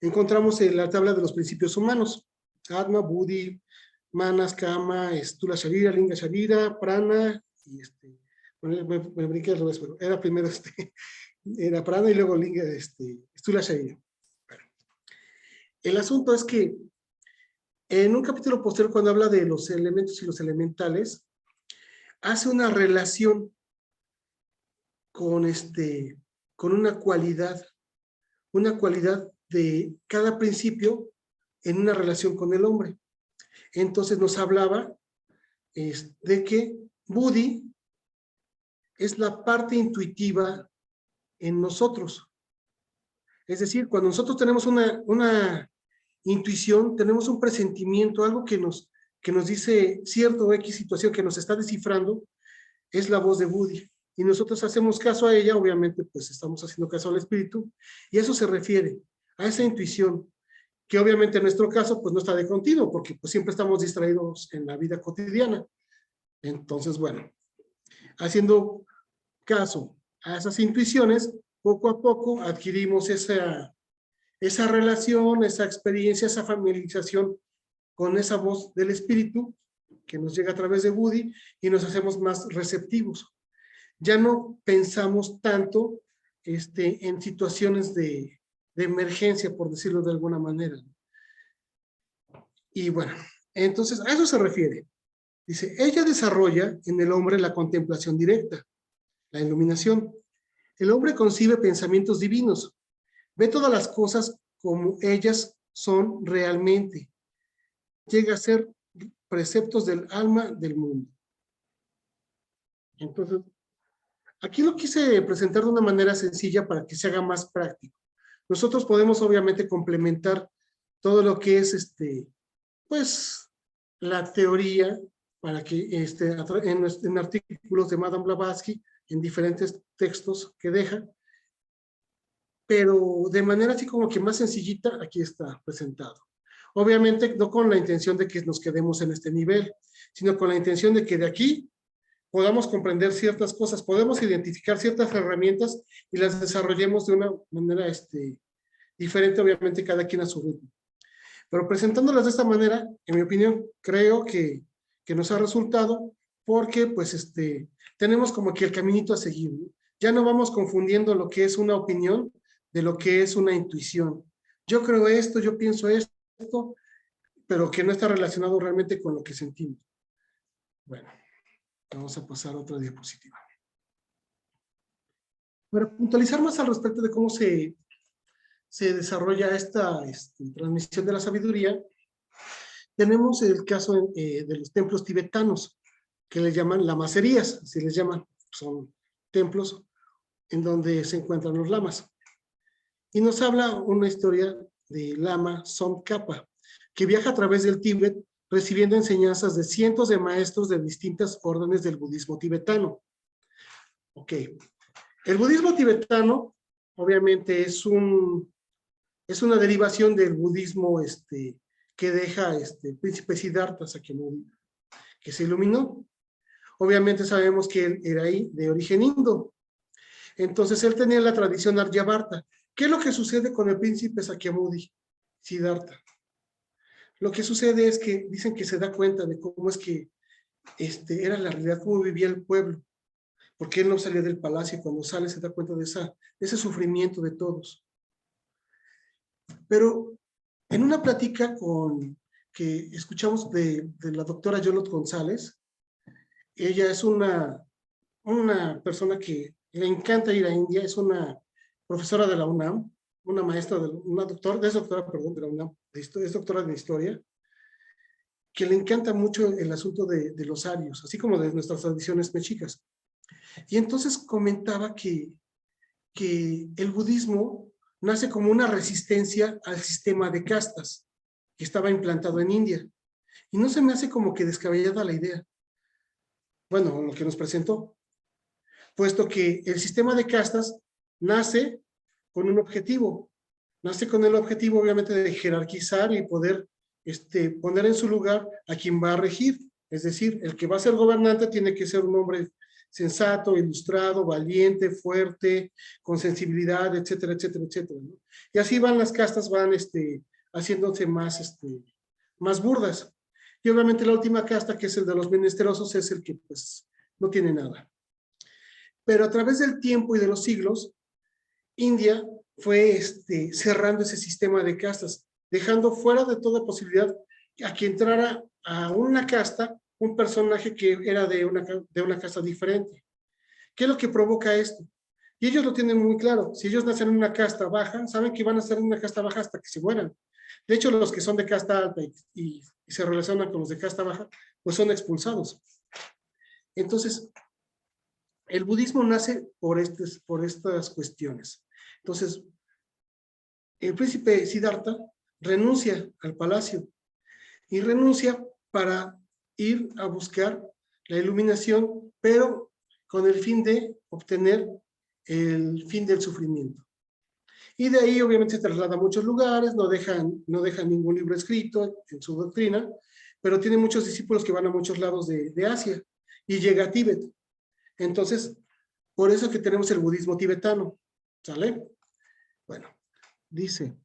[SPEAKER 2] encontramos en la tabla de los principios humanos: Atma, Buddhi, Manas, Kama, Stula Sharira, Linga Sharira, Prana, y me brinqué al revés, pero era primero era Prana y luego Linga, Stula Sharira. Bueno, el asunto es que en un capítulo posterior, cuando habla de los elementos y los elementales, hace una relación con una cualidad de cada principio en una relación con el hombre. Entonces nos hablaba de que Buddhi es la parte intuitiva en nosotros. Es decir, cuando nosotros tenemos una intuición, tenemos un presentimiento, algo que nos dice cierto X situación que nos está descifrando, es la voz de Buddhi. Y nosotros hacemos caso a ella, obviamente pues estamos haciendo caso al espíritu, y eso se refiere a esa intuición, que obviamente en nuestro caso pues no está de continuo, porque pues siempre estamos distraídos en la vida cotidiana. Entonces, bueno, haciendo caso a esas intuiciones, poco a poco adquirimos esa relación, esa experiencia, esa familiarización con esa voz del espíritu que nos llega a través de Buddhi y nos hacemos más receptivos. Ya no pensamos tanto en situaciones de emergencia, por decirlo de alguna manera. Y bueno, entonces a eso se refiere. Dice, ella desarrolla en el hombre la contemplación directa, la iluminación. El hombre concibe pensamientos divinos, ve todas las cosas como ellas son realmente. Llega a ser preceptos del alma del mundo. Entonces, aquí lo quise presentar de una manera sencilla para que se haga más práctico. Nosotros podemos obviamente complementar todo lo que es pues la teoría para que en artículos de Madame Blavatsky, en diferentes textos que deja, pero de manera así como que más sencillita, aquí está presentado. Obviamente no con la intención de que nos quedemos en este nivel, sino con la intención de que de aquí podamos comprender ciertas cosas, podemos identificar ciertas herramientas y las desarrollemos de una manera diferente, obviamente cada quien a su ritmo. Pero presentándolas de esta manera, en mi opinión, creo que nos ha resultado porque pues tenemos como que el caminito a seguir, ¿no? Ya no vamos confundiendo lo que es una opinión de lo que es una intuición. Yo creo esto, yo pienso esto, pero que no está relacionado realmente con lo que sentimos. Bueno, vamos a pasar a otra diapositiva. Para puntualizar más al respecto de cómo se desarrolla esta transmisión de la sabiduría, tenemos el caso de los templos tibetanos, que les llaman lamaserías, así les llaman. Son templos en donde se encuentran los lamas. Y nos habla una historia de lama Tsongkhapa, que viaja a través del Tíbet recibiendo enseñanzas de cientos de maestros de distintas órdenes del budismo tibetano. Ok. El budismo tibetano, obviamente, es una derivación del budismo que deja el príncipe Siddhartha Sakyamuni, que se iluminó. Obviamente sabemos que él era ahí de origen indo. Entonces él tenía la tradición Aryabharta. ¿Qué es lo que sucede con el príncipe Sakyamuni, Siddhartha? Lo que sucede es que dicen que se da cuenta de cómo es que era la realidad, cómo vivía el pueblo. Porque él no salía del palacio y cuando sale se da cuenta de ese sufrimiento de todos. Pero en una plática que escuchamos de la doctora Yolot González, ella es una persona que le encanta ir a India, es una profesora de la UNAM, una maestra, es doctora, perdón, de la UNAM, es doctora de historia, que le encanta mucho el asunto de los arios, así como de nuestras tradiciones mexicas. Y entonces comentaba que el budismo nace como una resistencia al sistema de castas que estaba implantado en India. Y no se me hace como que descabellada la idea. Bueno, lo que nos presentó, puesto que el sistema de castas nace con un objetivo. Nace con el objetivo, obviamente, de jerarquizar y poder poner en su lugar a quien va a regir. Es decir, el que va a ser gobernante tiene que ser un hombre sensato, ilustrado, valiente, fuerte, con sensibilidad, etcétera, etcétera, etcétera, ¿no? Y así van las castas, van haciéndose más burdas. Y obviamente la última casta, que es el de los menesterosos, es el que pues no tiene nada. Pero a través del tiempo y de los siglos, India fue cerrando ese sistema de castas, dejando fuera de toda posibilidad a que entrara a una casta un personaje que era de una casta diferente. ¿Qué es lo que provoca esto? Y ellos lo tienen muy claro. Si ellos nacen en una casta baja, saben que van a estar en una casta baja hasta que se mueran. De hecho, los que son de casta alta y se relacionan con los de casta baja, pues son expulsados. Entonces, el budismo nace por estas cuestiones. Entonces, el príncipe Siddhartha renuncia al palacio y renuncia para ir a buscar la iluminación, pero con el fin de obtener el fin del sufrimiento. Y de ahí obviamente se traslada a muchos lugares, no deja ningún libro escrito en su doctrina, pero tiene muchos discípulos que van a muchos lados de Asia y llega a Tíbet. Entonces, por eso que tenemos el budismo tibetano, ¿sale? Bueno, dice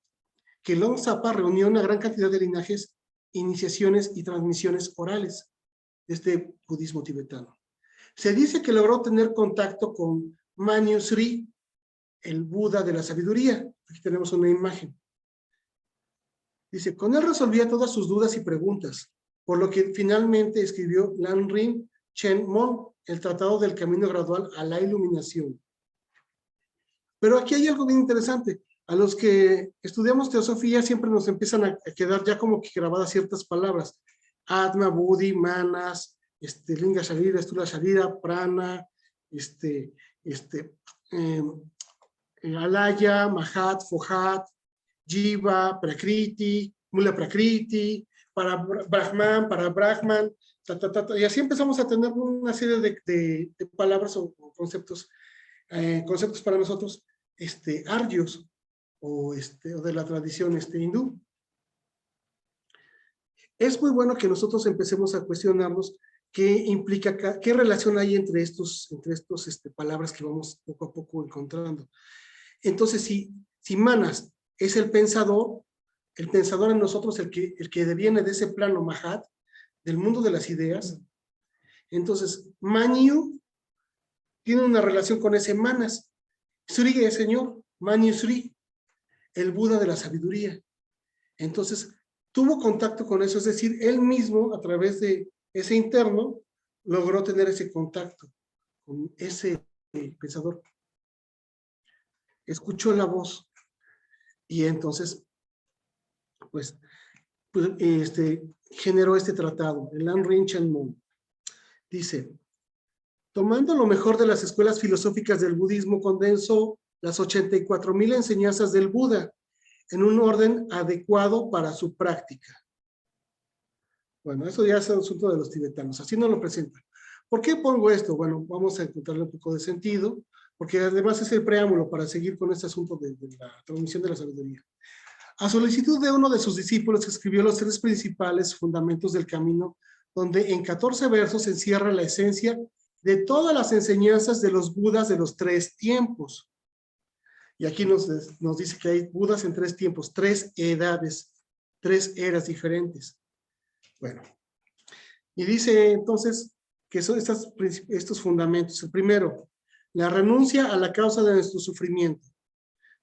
[SPEAKER 2] que Longzapa reunió una gran cantidad de linajes, iniciaciones y transmisiones orales de este budismo tibetano. Se dice que logró tener contacto con Manjusri, el Buda de la sabiduría. Aquí tenemos una imagen. Dice, con él resolvía todas sus dudas y preguntas, por lo que finalmente escribió Lanrin Chen Mon, el Tratado del Camino Gradual a la Iluminación. Pero aquí hay algo bien interesante. A los que estudiamos teosofía siempre nos empiezan a quedar ya como que grabadas ciertas palabras. Atma, Buddhi, Manas, Linga Sharira, Stula Sharira, Prana, Alaya, Mahat, Fohat, Jiva, Prakriti, Mula Prakriti, para Brahman, y así empezamos a tener una serie de palabras o conceptos para nosotros aryos o de la tradición hindú. Es muy bueno que nosotros empecemos a cuestionarnos qué implica, qué relación hay entre estos palabras que vamos poco a poco encontrando. Entonces, si Manas es el pensador en nosotros, el que deviene de ese plano Mahat, del mundo de las ideas, entonces Manyu tiene una relación con ese Manas. Sri es Señor, Manyu Sri, el Buda de la sabiduría. Entonces, tuvo contacto con eso, es decir, él mismo, a través de ese interno, logró tener ese contacto con ese pensador. Escuchó la voz y entonces, pues generó este tratado, el Lanrin Chen Mon. Dice, tomando lo mejor de las escuelas filosóficas del budismo, condensó las 84,000 enseñanzas del Buda en un orden adecuado para su práctica. Bueno, eso ya es el asunto de los tibetanos, así nos lo presentan. ¿Por qué pongo esto? Bueno, vamos a encontrarle un poco de sentido, porque además es el preámbulo para seguir con este asunto de la transmisión de la sabiduría. A solicitud de uno de sus discípulos, escribió los 3 principales fundamentos del camino, donde en 14 versos se encierra la esencia de todas las enseñanzas de los Budas de los 3 tiempos. Y aquí nos dice que hay Budas en 3 tiempos, 3 edades, 3 eras diferentes. Bueno, y dice entonces que son estos fundamentos. El primero, la renuncia a la causa de nuestro sufrimiento.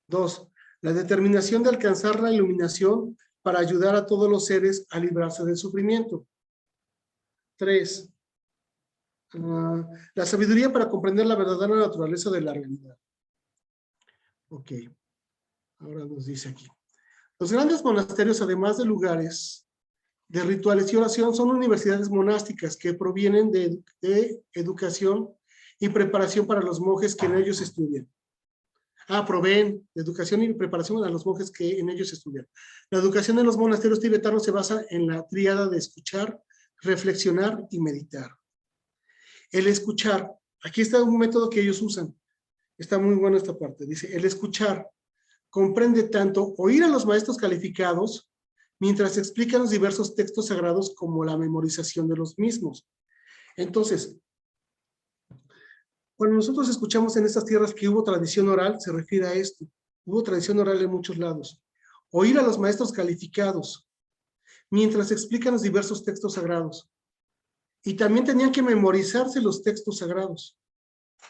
[SPEAKER 2] 2, La determinación de alcanzar la iluminación para ayudar a todos los seres a librarse del sufrimiento. 3. La sabiduría para comprender la verdadera naturaleza de la realidad. Ok, ahora nos dice aquí. Los grandes monasterios, además de lugares de rituales y oración, son universidades monásticas que provienen de educación y preparación para los monjes que en ellos estudian. Proveen de educación y preparación a los monjes que en ellos estudian. La educación en los monasterios tibetanos se basa en la tríada de escuchar, reflexionar y meditar. El escuchar, aquí está un método que ellos usan. Está muy bueno esta parte. Dice, el escuchar comprende tanto oír a los maestros calificados mientras explican los diversos textos sagrados como la memorización de los mismos. Entonces, cuando nosotros escuchamos en estas tierras que hubo tradición oral, se refiere a esto. Hubo tradición oral en muchos lados. Oír a los maestros calificados mientras explican los diversos textos sagrados. Y también tenían que memorizarse los textos sagrados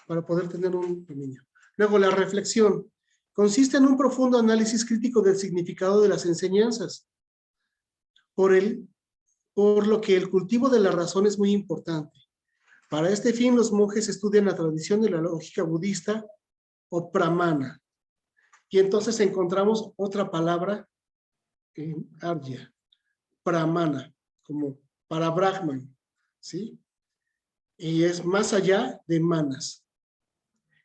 [SPEAKER 2] para poder tener un dominio. Luego, la reflexión consiste en un profundo análisis crítico del significado de las enseñanzas, por lo que el cultivo de la razón es muy importante. Para este fin, los monjes estudian la tradición de la lógica budista o pramana. Y entonces encontramos otra palabra en Arya, pramana, como para Brahman, ¿sí? Y es más allá de manas.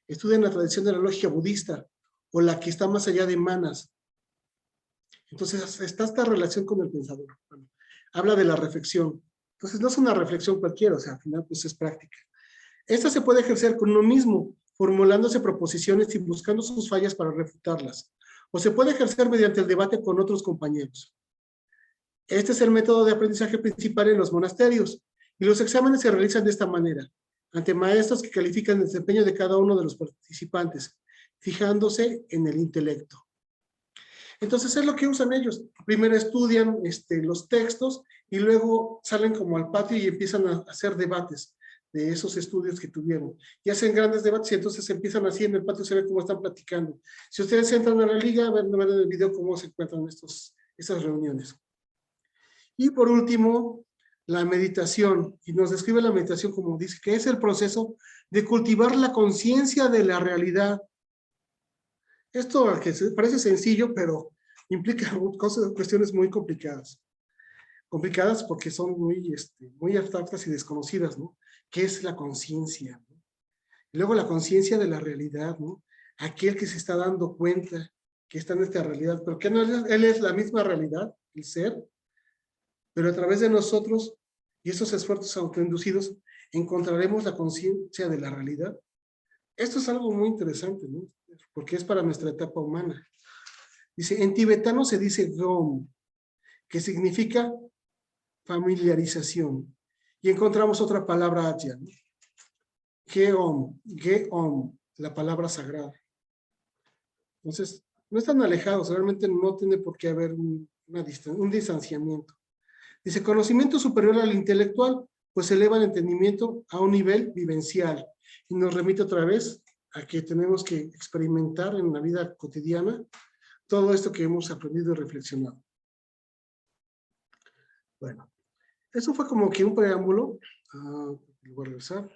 [SPEAKER 2] Estudian la tradición de la lógica budista o la que está más allá de manas. Entonces está esta relación con el pensador. Bueno, habla de la reflexión. Entonces no es una reflexión cualquiera, o sea, al final pues es práctica. Esta se puede ejercer con uno mismo, formulándose proposiciones y buscando sus fallas para refutarlas. O se puede ejercer mediante el debate con otros compañeros. Este es el método de aprendizaje principal en los monasterios, y los exámenes se realizan de esta manera, ante maestros que califican el desempeño de cada uno de los participantes, fijándose en el intelecto. Entonces es lo que usan ellos. Primero estudian los textos y luego salen como al patio y empiezan a hacer debates de esos estudios que tuvieron. Y hacen grandes debates y entonces empiezan así en el patio, se ve cómo están platicando. Si ustedes entran a la liga, van a ver en el video cómo se encuentran estas reuniones. Y por último, la meditación. Y nos describe la meditación como dice, que es el proceso de cultivar la conciencia de la realidad. Esto que parece sencillo, pero implica cuestiones muy complicadas. Complicadas porque son muy abstractas y desconocidas, ¿no? ¿Qué es la conciencia? ¿No? Y luego la conciencia de la realidad, ¿no? Aquel que se está dando cuenta que está en esta realidad, pero que no es, él es la misma realidad, el ser, pero a través de nosotros y esos esfuerzos autoinducidos encontraremos la conciencia de la realidad. Esto es algo muy interesante, ¿no? Porque es para nuestra etapa humana. Dice, en tibetano se dice gom, que significa familiarización. Y encontramos otra palabra atya, ¿no? Geom, la palabra sagrada. Entonces, no están alejados, realmente no tiene por qué haber un distanciamiento. Dice, conocimiento superior al intelectual, pues eleva el entendimiento a un nivel vivencial. Y nos remite otra vez a que tenemos que experimentar en la vida cotidiana todo esto que hemos aprendido y reflexionado. Bueno, eso fue como que un preámbulo. Voy a regresar.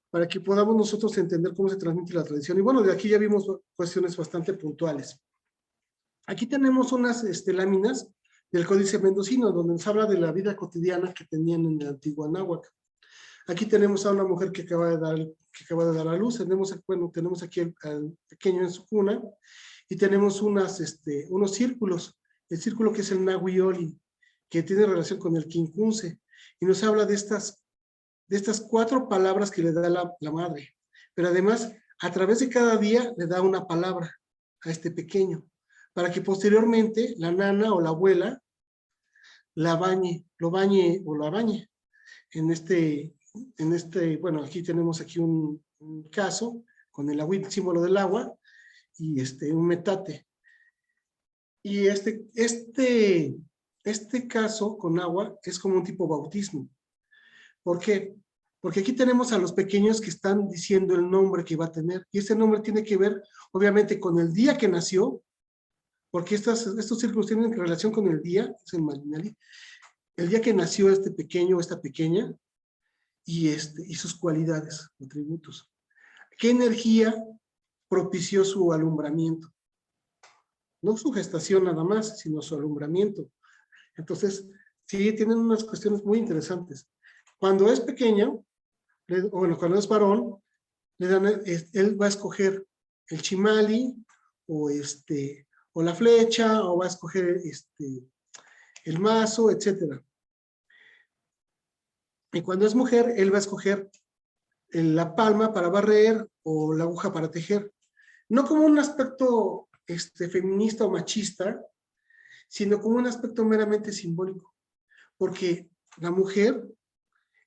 [SPEAKER 2] Para que podamos nosotros entender cómo se transmite la tradición. Y bueno, de aquí ya vimos cuestiones bastante puntuales. Aquí tenemos unas láminas del Códice Mendocino, donde nos habla de la vida cotidiana que tenían en la antigua Anáhuac. Aquí tenemos a una mujer que acaba de dar a luz. Tenemos aquí al pequeño en su cuna, y tenemos unos círculos. El círculo que es el Nahuioli, que tiene relación con el Quincunce, y nos habla de estas 4 palabras que le da la madre. Pero además, a través de cada día le da una palabra a este pequeño, para que posteriormente la nana o la abuela lo bañe o la bañe. Bueno, aquí tenemos un caso con el agüita, símbolo del agua, y un metate. Y este caso con agua es como un tipo bautismo. ¿Por qué? Porque aquí tenemos a los pequeños que están diciendo el nombre que va a tener, y ese nombre tiene que ver, obviamente, con el día que nació, porque estos círculos tienen relación con el día, es el Malinali, el día que nació este pequeño o esta pequeña, y sus cualidades, atributos. ¿Qué energía propició su alumbramiento? No su gestación nada más, sino su alumbramiento. Entonces, sí, tienen unas cuestiones muy interesantes. Cuando es pequeña, bueno, cuando es varón, él va a escoger el chimali, o o la flecha, o va a escoger el mazo, etcétera. Y cuando es mujer, él va a escoger la palma para barrer o la aguja para tejer. No como un aspecto feminista o machista, sino como un aspecto meramente simbólico. Porque la mujer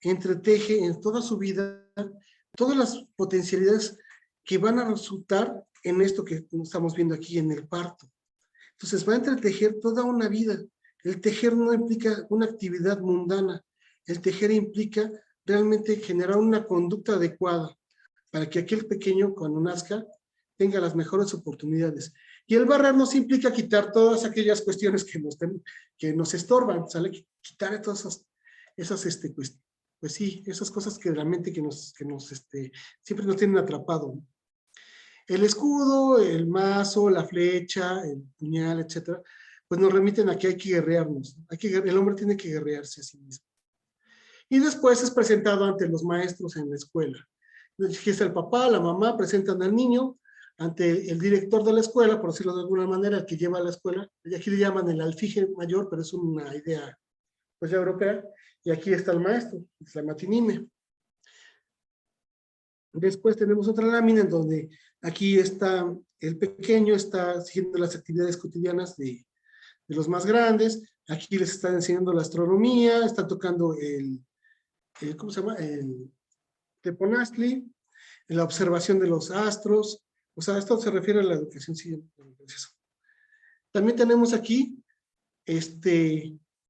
[SPEAKER 2] entreteje en toda su vida todas las potencialidades que van a resultar en esto que estamos viendo aquí, en el parto. Entonces va a entretejer toda una vida. El tejer no implica una actividad mundana. El tejer implica realmente generar una conducta adecuada para que aquel pequeño, cuando nazca, tenga las mejores oportunidades. Y el barrer nos implica quitar todas aquellas cuestiones que nos estorban, ¿sale? Quitar todas pues sí, esas cosas que realmente siempre nos tienen atrapado. El escudo, el mazo, la flecha, el puñal, etcétera, pues nos remiten a que hay que guerrearnos. El hombre tiene que guerrearse a sí mismo. Y después es presentado ante los maestros en la escuela. Aquí está el papá, la mamá, presentan al niño ante el director de la escuela, por decirlo de alguna manera, el que lleva a la escuela. Y aquí le llaman el alfije mayor, pero es una idea pues ya europea. Y aquí está el maestro, es la matinime. Después tenemos otra lámina en donde aquí está el pequeño, está siguiendo las actividades cotidianas de los más grandes. Aquí les están enseñando la astronomía, están tocando ¿cómo se llama? El Teponaztli, la observación de los astros. O sea, esto se refiere a la educación civil. También tenemos aquí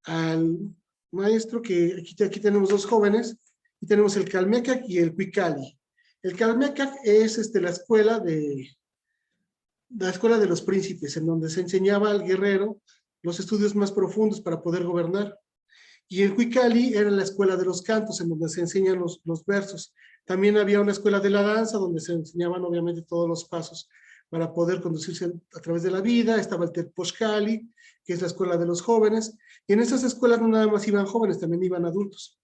[SPEAKER 2] al maestro que aquí tenemos dos jóvenes, y tenemos el Calmecac y el Cuicali. El Calmecac es la escuela de los príncipes, en donde se enseñaba al guerrero los estudios más profundos para poder gobernar. Y el Cuicali era la escuela de los cantos, en donde se enseñan los versos. También había una escuela de la danza, donde se enseñaban obviamente todos los pasos para poder conducirse a través de la vida. Estaba el Tepozcali, que es la escuela de los jóvenes. Y en esas escuelas no nada más iban jóvenes, también iban adultos.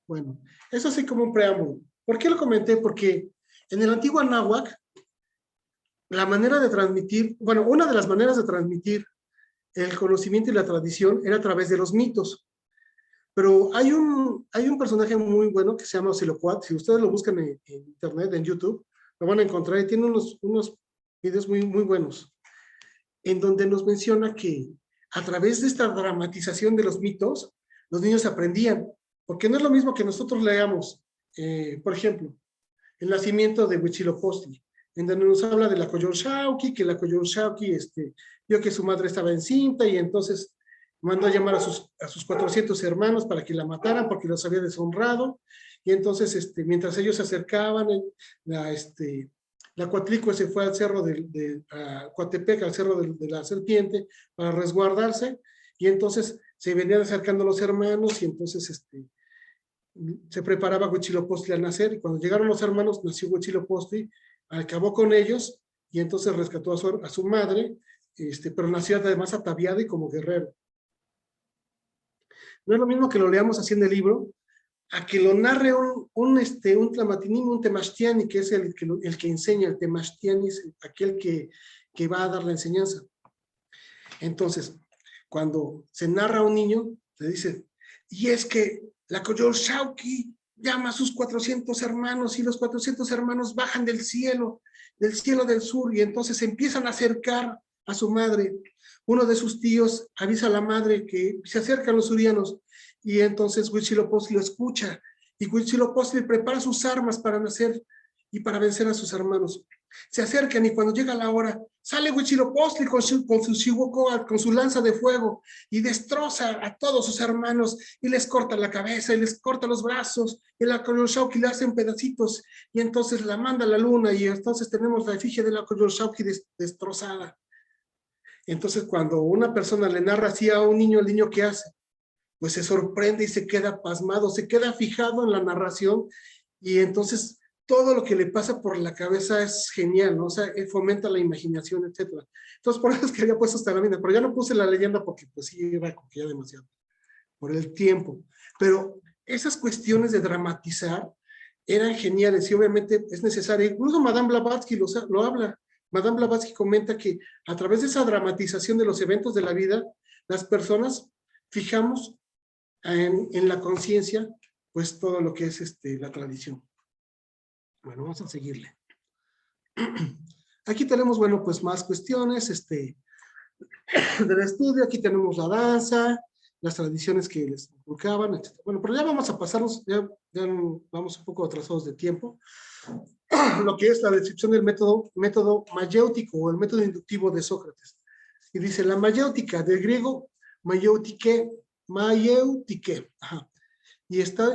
[SPEAKER 2] Bueno, eso así como un preámbulo. ¿Por qué lo comenté? Porque en el antiguo Anáhuac, la manera de transmitir, bueno, una de las maneras de transmitir el conocimiento y la tradición era a través de los mitos. Pero hay un personaje muy bueno que se llama Ocelocuat. Si ustedes lo buscan en internet, en YouTube, lo van a encontrar, y tiene unos videos muy, muy buenos, en donde nos menciona que a través de esta dramatización de los mitos, los niños aprendían, porque no es lo mismo que nosotros leamos, por ejemplo, el nacimiento de Huitzilopochtli, en donde nos habla de la Coyolxauhqui, que la Coyolxauhqui vio que su madre estaba encinta, y entonces mandó a llamar a sus 400 hermanos para que la mataran porque los había deshonrado. Y entonces, mientras ellos se acercaban, la Coatlicue se fue al cerro a Coatepec, al cerro de la serpiente, para resguardarse. Y entonces se venían acercando los hermanos, y entonces se preparaba Huitzilopochtli a nacer. Y cuando llegaron los hermanos, nació Huitzilopochtli, acabó con ellos, y entonces rescató a su madre, pero nació además ataviada y como guerrero. No es lo mismo que lo leamos así en el libro, a que lo narre un Tlamatinim, un Temachtiani, que es el que enseña. El Temachtiani es aquel que va a dar la enseñanza. Entonces, cuando se narra a un niño, le dice, y es que la Coyolxauhqui llama a sus 400 hermanos, y los 400 hermanos bajan del cielo del sur, y entonces empiezan a acercar a su madre. Uno de sus tíos avisa a la madre que se acercan los surianos, y entonces Huitzilopochtli lo escucha, y Huitzilopochtli prepara sus armas para nacer, y para vencer a sus hermanos. Se acercan y cuando llega la hora, sale Huitzilopochtli con su lanza de fuego y destroza a todos sus hermanos y les corta la cabeza y les corta los brazos y la Coyolxauhqui la hace en pedacitos y entonces la manda a la luna y entonces tenemos la efigie de la Coyolxauhqui destrozada. Entonces cuando una persona le narra así a un niño, el niño ¿qué hace? Pues se sorprende y se queda pasmado, se queda fijado en la narración y entonces todo lo que le pasa por la cabeza es genial, ¿no? O sea, fomenta la imaginación, etcétera. Entonces, por eso es que había puesto hasta la mina, pero ya no puse la leyenda porque pues sí, iba como que ya demasiado, por el tiempo. Pero esas cuestiones de dramatizar eran geniales y obviamente es necesario. Incluso Madame Blavatsky lo habla. Madame Blavatsky comenta que a través de esa dramatización de los eventos de la vida, las personas fijamos en la conciencia pues todo lo que es la tradición. Bueno, vamos a seguirle. Aquí tenemos, bueno, pues más cuestiones del estudio. Aquí tenemos la danza, las tradiciones que les inculcaban, etc. Bueno, pero ya vamos a pasarnos, ya vamos un poco atrasados de tiempo. Lo que es la descripción del método mayéutico o el método inductivo de Sócrates. Y dice, la mayéutica, del griego mayéutike, ajá. Y esta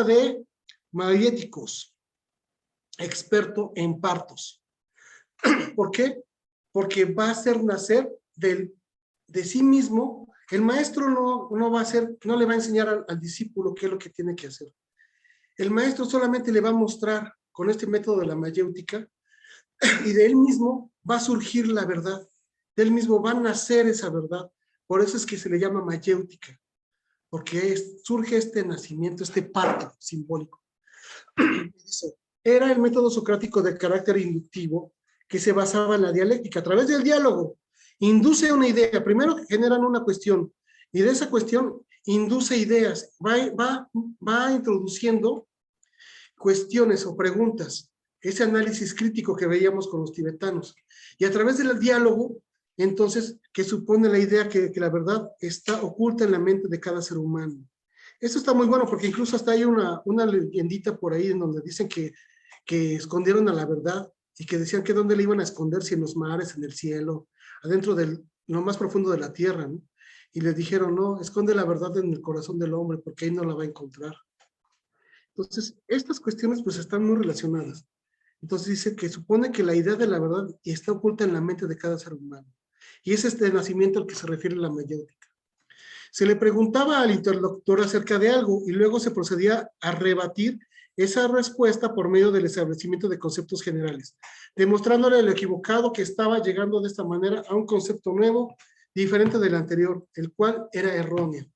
[SPEAKER 2] de Maiéticos, experto en partos. ¿Por qué? Porque va a hacer nacer de sí mismo. El maestro no va a hacer, no le va a enseñar al discípulo qué es lo que tiene que hacer. El maestro solamente le va a mostrar con este método de la mayéutica y de él mismo va a surgir la verdad. De él mismo va a nacer esa verdad. Por eso es que se le llama mayéutica, porque surge este nacimiento, este parto simbólico. Era el método socrático de carácter inductivo que se basaba en la dialéctica. A través del diálogo induce una idea. Primero generan una cuestión y de esa cuestión induce ideas. Va introduciendo cuestiones o preguntas. Ese análisis crítico que veíamos con los tibetanos. Y a través del diálogo, entonces, que supone la idea que la verdad está oculta en la mente de cada ser humano. Esto está muy bueno porque incluso hasta hay una leyendita por ahí en donde dicen que escondieron a la verdad y que decían que dónde le iban a esconder, si en los mares, en el cielo, adentro de lo más profundo de la tierra, ¿no? Y les dijeron, no, esconde la verdad en el corazón del hombre porque ahí no la va a encontrar. Entonces, estas cuestiones pues están muy relacionadas. Entonces dice que supone que la idea de la verdad está oculta en la mente de cada ser humano. Y es este nacimiento al que se refiere la mayéutica. Se le preguntaba al interlocutor acerca de algo y luego se procedía a rebatir esa respuesta por medio del establecimiento de conceptos generales, demostrándole lo equivocado que estaba llegando de esta manera a un concepto nuevo, diferente del anterior, el cual era erróneo.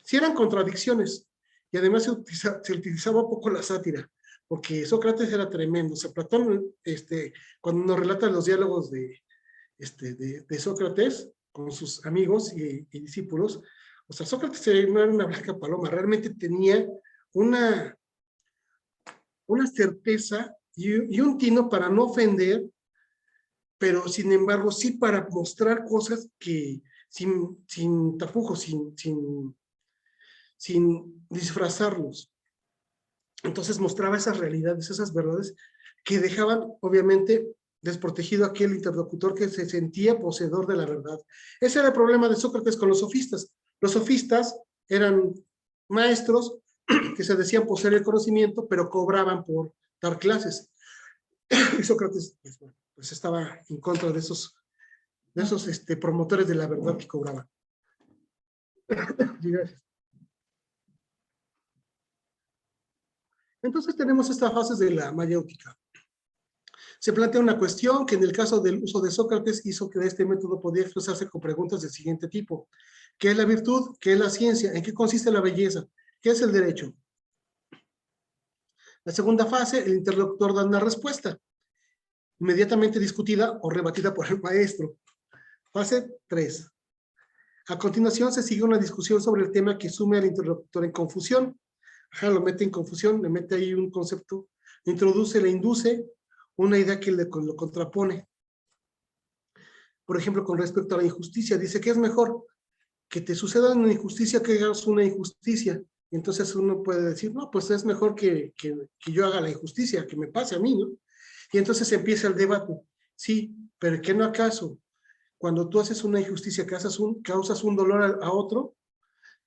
[SPEAKER 2] Si eran contradicciones, y además se utilizaba poco la sátira, porque Sócrates era tremendo. O sea, Platón, cuando nos relata los diálogos de Sócrates con sus amigos y discípulos, o sea, Sócrates no era una blanca paloma, realmente tenía una certeza y un tino para no ofender, pero sin embargo sí para mostrar cosas que sin tapujos, sin disfrazarlos. Entonces mostraba esas realidades, esas verdades que dejaban obviamente desprotegido a aquel interlocutor que se sentía poseedor de la verdad. Ese era el problema de Sócrates con los sofistas. Los sofistas eran maestros que se decían poseer el conocimiento, pero cobraban por dar clases. Y Sócrates pues estaba en contra de esos promotores de la verdad que cobraban. Gracias. Entonces tenemos estas fases de la mayéutica. Se plantea una cuestión que en el caso del uso de Sócrates hizo que este método podía expresarse con preguntas del siguiente tipo. ¿Qué es la virtud? ¿Qué es la ciencia? ¿En qué consiste la belleza? ¿Qué es el derecho? La segunda fase, el interlocutor da una respuesta, inmediatamente discutida o rebatida por el maestro. Fase 3. A continuación se sigue una discusión sobre el tema que sume al interlocutor en confusión. Lo mete en confusión, le mete ahí un concepto, le induce una idea que lo contrapone. Por ejemplo, con respecto a la injusticia, dice que es mejor que te suceda una injusticia que hagas una injusticia. Entonces uno puede decir, no, pues es mejor que yo haga la injusticia, que me pase a mí, ¿no? Y entonces empieza el debate. Sí, pero ¿qué no acaso? Cuando tú haces una injusticia, causas un dolor a otro,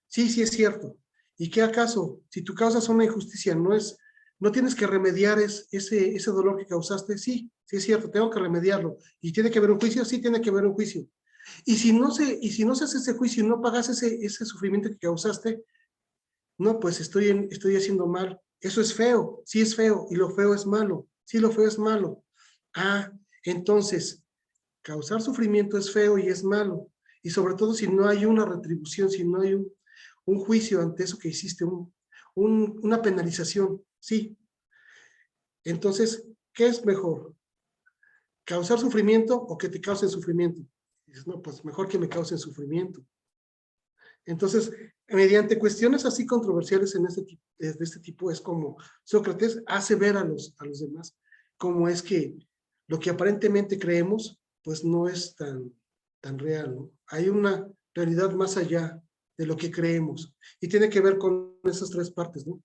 [SPEAKER 2] sí, sí es cierto. ¿Y qué acaso? Si tú causas una injusticia, no tienes que remediar ese dolor que causaste, sí, sí es cierto, tengo que remediarlo. ¿Y tiene que haber un juicio? Sí, tiene que haber un juicio. Y si no se hace ese juicio y no pagas ese sufrimiento que causaste, no, pues estoy haciendo mal. Eso es feo, sí es feo, y lo feo es malo, sí lo feo es malo. Ah, entonces, causar sufrimiento es feo y es malo. Y sobre todo si no hay una retribución, si no hay un juicio ante eso que hiciste, una penalización, sí. Entonces, ¿qué es mejor? ¿Causar sufrimiento o que te causen sufrimiento? Dices, no, pues mejor que me causen sufrimiento. Entonces, mediante cuestiones así controversiales de este tipo, es como Sócrates hace ver a los demás cómo es que lo que aparentemente creemos, pues no es tan real, ¿no? Hay una realidad más allá de lo que creemos. Y tiene que ver con esas tres partes, ¿no?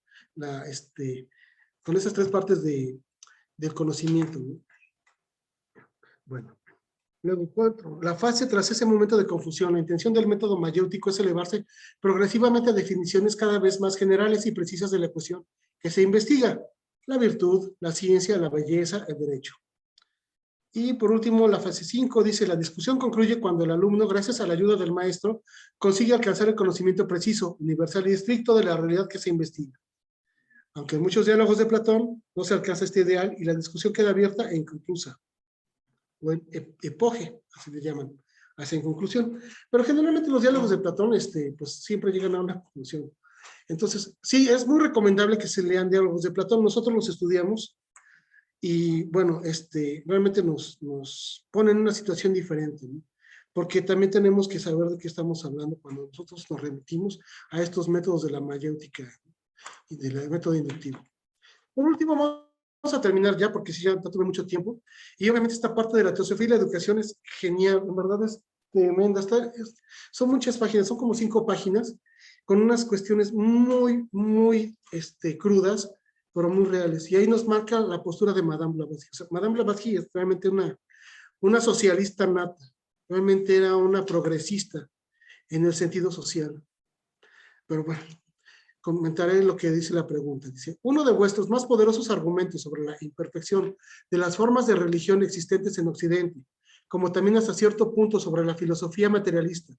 [SPEAKER 2] Con esas tres partes del conocimiento, ¿no? Bueno. Luego, 4. La fase tras ese momento de confusión. La intención del método mayéutico es elevarse progresivamente a definiciones cada vez más generales y precisas de la cuestión que se investiga: la virtud, la ciencia, la belleza, el derecho. Y por último, la fase 5 dice: la discusión concluye cuando el alumno, gracias a la ayuda del maestro, consigue alcanzar el conocimiento preciso, universal y estricto de la realidad que se investiga. Aunque en muchos diálogos de Platón no se alcanza este ideal y la discusión queda abierta e inconclusa, o epoge, así le llaman, así en conclusión. Pero generalmente los diálogos de Platón, pues siempre llegan a una conclusión. Entonces, sí, es muy recomendable que se lean diálogos de Platón. Nosotros los estudiamos y, bueno, realmente nos ponen en una situación diferente, ¿no? Porque también tenemos que saber de qué estamos hablando cuando nosotros nos remitimos a estos métodos de la mayéutica y del método inductivo. Por último, vamos a terminar ya, porque si ya tuve mucho tiempo. Y obviamente esta parte de la teosofía y la educación es genial, en verdad es tremenda. Son muchas páginas, son como 5 páginas, con unas cuestiones muy, muy crudas, pero muy reales. Y ahí nos marca la postura de Madame Blavatsky. O sea, Madame Blavatsky es realmente una socialista nata, realmente era una progresista en el sentido social. Pero bueno, comentaré lo que dice la pregunta. Dice: uno de vuestros más poderosos argumentos sobre la imperfección de las formas de religión existentes en Occidente, como también hasta cierto punto sobre la filosofía materialista,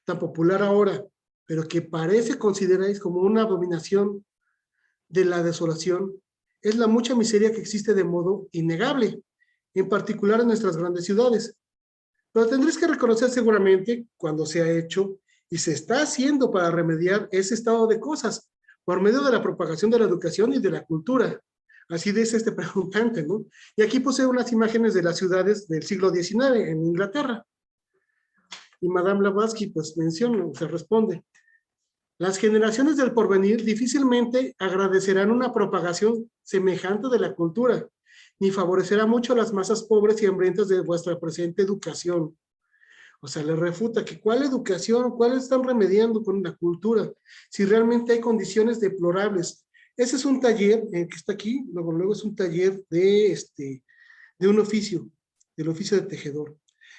[SPEAKER 2] tan popular ahora, pero que parece consideráis como una abominación de la desolación, es la mucha miseria que existe de modo innegable, en particular en nuestras grandes ciudades. Pero tendréis que reconocer seguramente cuando se ha hecho y se está haciendo para remediar ese estado de cosas por medio de la propagación de la educación y de la cultura. Así dice este preguntante, ¿no? Y aquí puse unas imágenes de las ciudades del siglo XIX en Inglaterra. Y Madame Blavatsky pues menciona, se responde: las generaciones del porvenir difícilmente agradecerán una propagación semejante de la cultura, ni favorecerá mucho a las masas pobres y hambrientas de vuestra presente educación. O sea, le refuta que cuál educación, cuál están remediando con la cultura, si realmente hay condiciones deplorables. Ese es un taller que está aquí, luego es un taller de un oficio, del oficio de tejedor.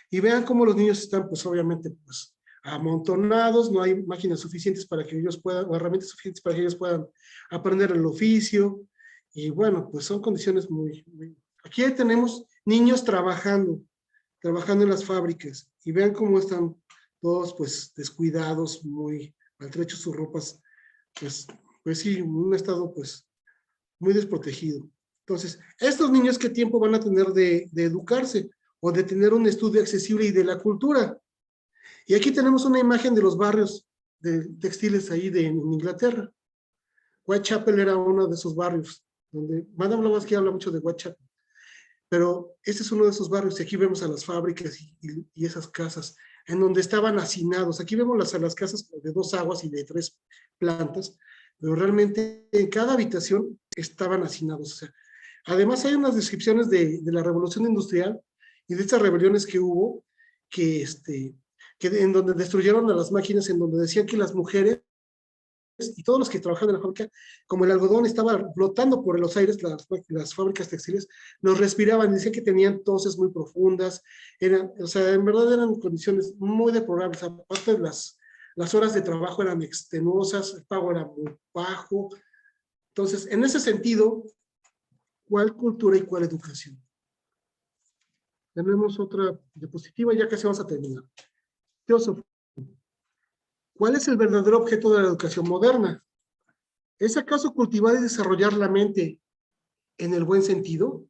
[SPEAKER 2] Y vean cómo los niños están, pues obviamente, pues amontonados, no hay máquinas suficientes para que ellos puedan, o herramientas suficientes para que ellos puedan aprender el oficio. Y bueno, pues son condiciones muy... Aquí tenemos niños trabajando en las fábricas, y vean cómo están todos pues descuidados, muy maltrechos, sus ropas, pues sí, en un estado pues muy desprotegido. Entonces, estos niños, ¿qué tiempo van a tener de educarse o de tener un estudio accesible y de la cultura? Y aquí tenemos una imagen de los barrios de textiles ahí en Inglaterra. Whitechapel era uno de esos barrios, donde Madame Blavatsky habla mucho de Whitechapel. Pero este es uno de esos barrios, y aquí vemos a las fábricas y esas casas en donde estaban hacinados. Aquí vemos las casas de 2 aguas y de 3 plantas, pero realmente en cada habitación estaban hacinados. O sea, además hay unas descripciones de la revolución industrial y de estas rebeliones que hubo, que en donde destruyeron a las máquinas, en donde decían que las mujeres y todos los que trabajaban en la fábrica, como el algodón estaba flotando por los aires, las fábricas textiles, los respiraban, decían que tenían toses muy profundas, o sea, en verdad eran condiciones muy deplorables, aparte de las horas de trabajo eran extenuosas, el pago era muy bajo. Entonces, en ese sentido, ¿cuál cultura y cuál educación? Tenemos otra diapositiva, ya casi vamos a terminar. Teósofo, ¿cuál es el verdadero objeto de la educación moderna? ¿Es acaso cultivar y desarrollar la mente en el buen sentido?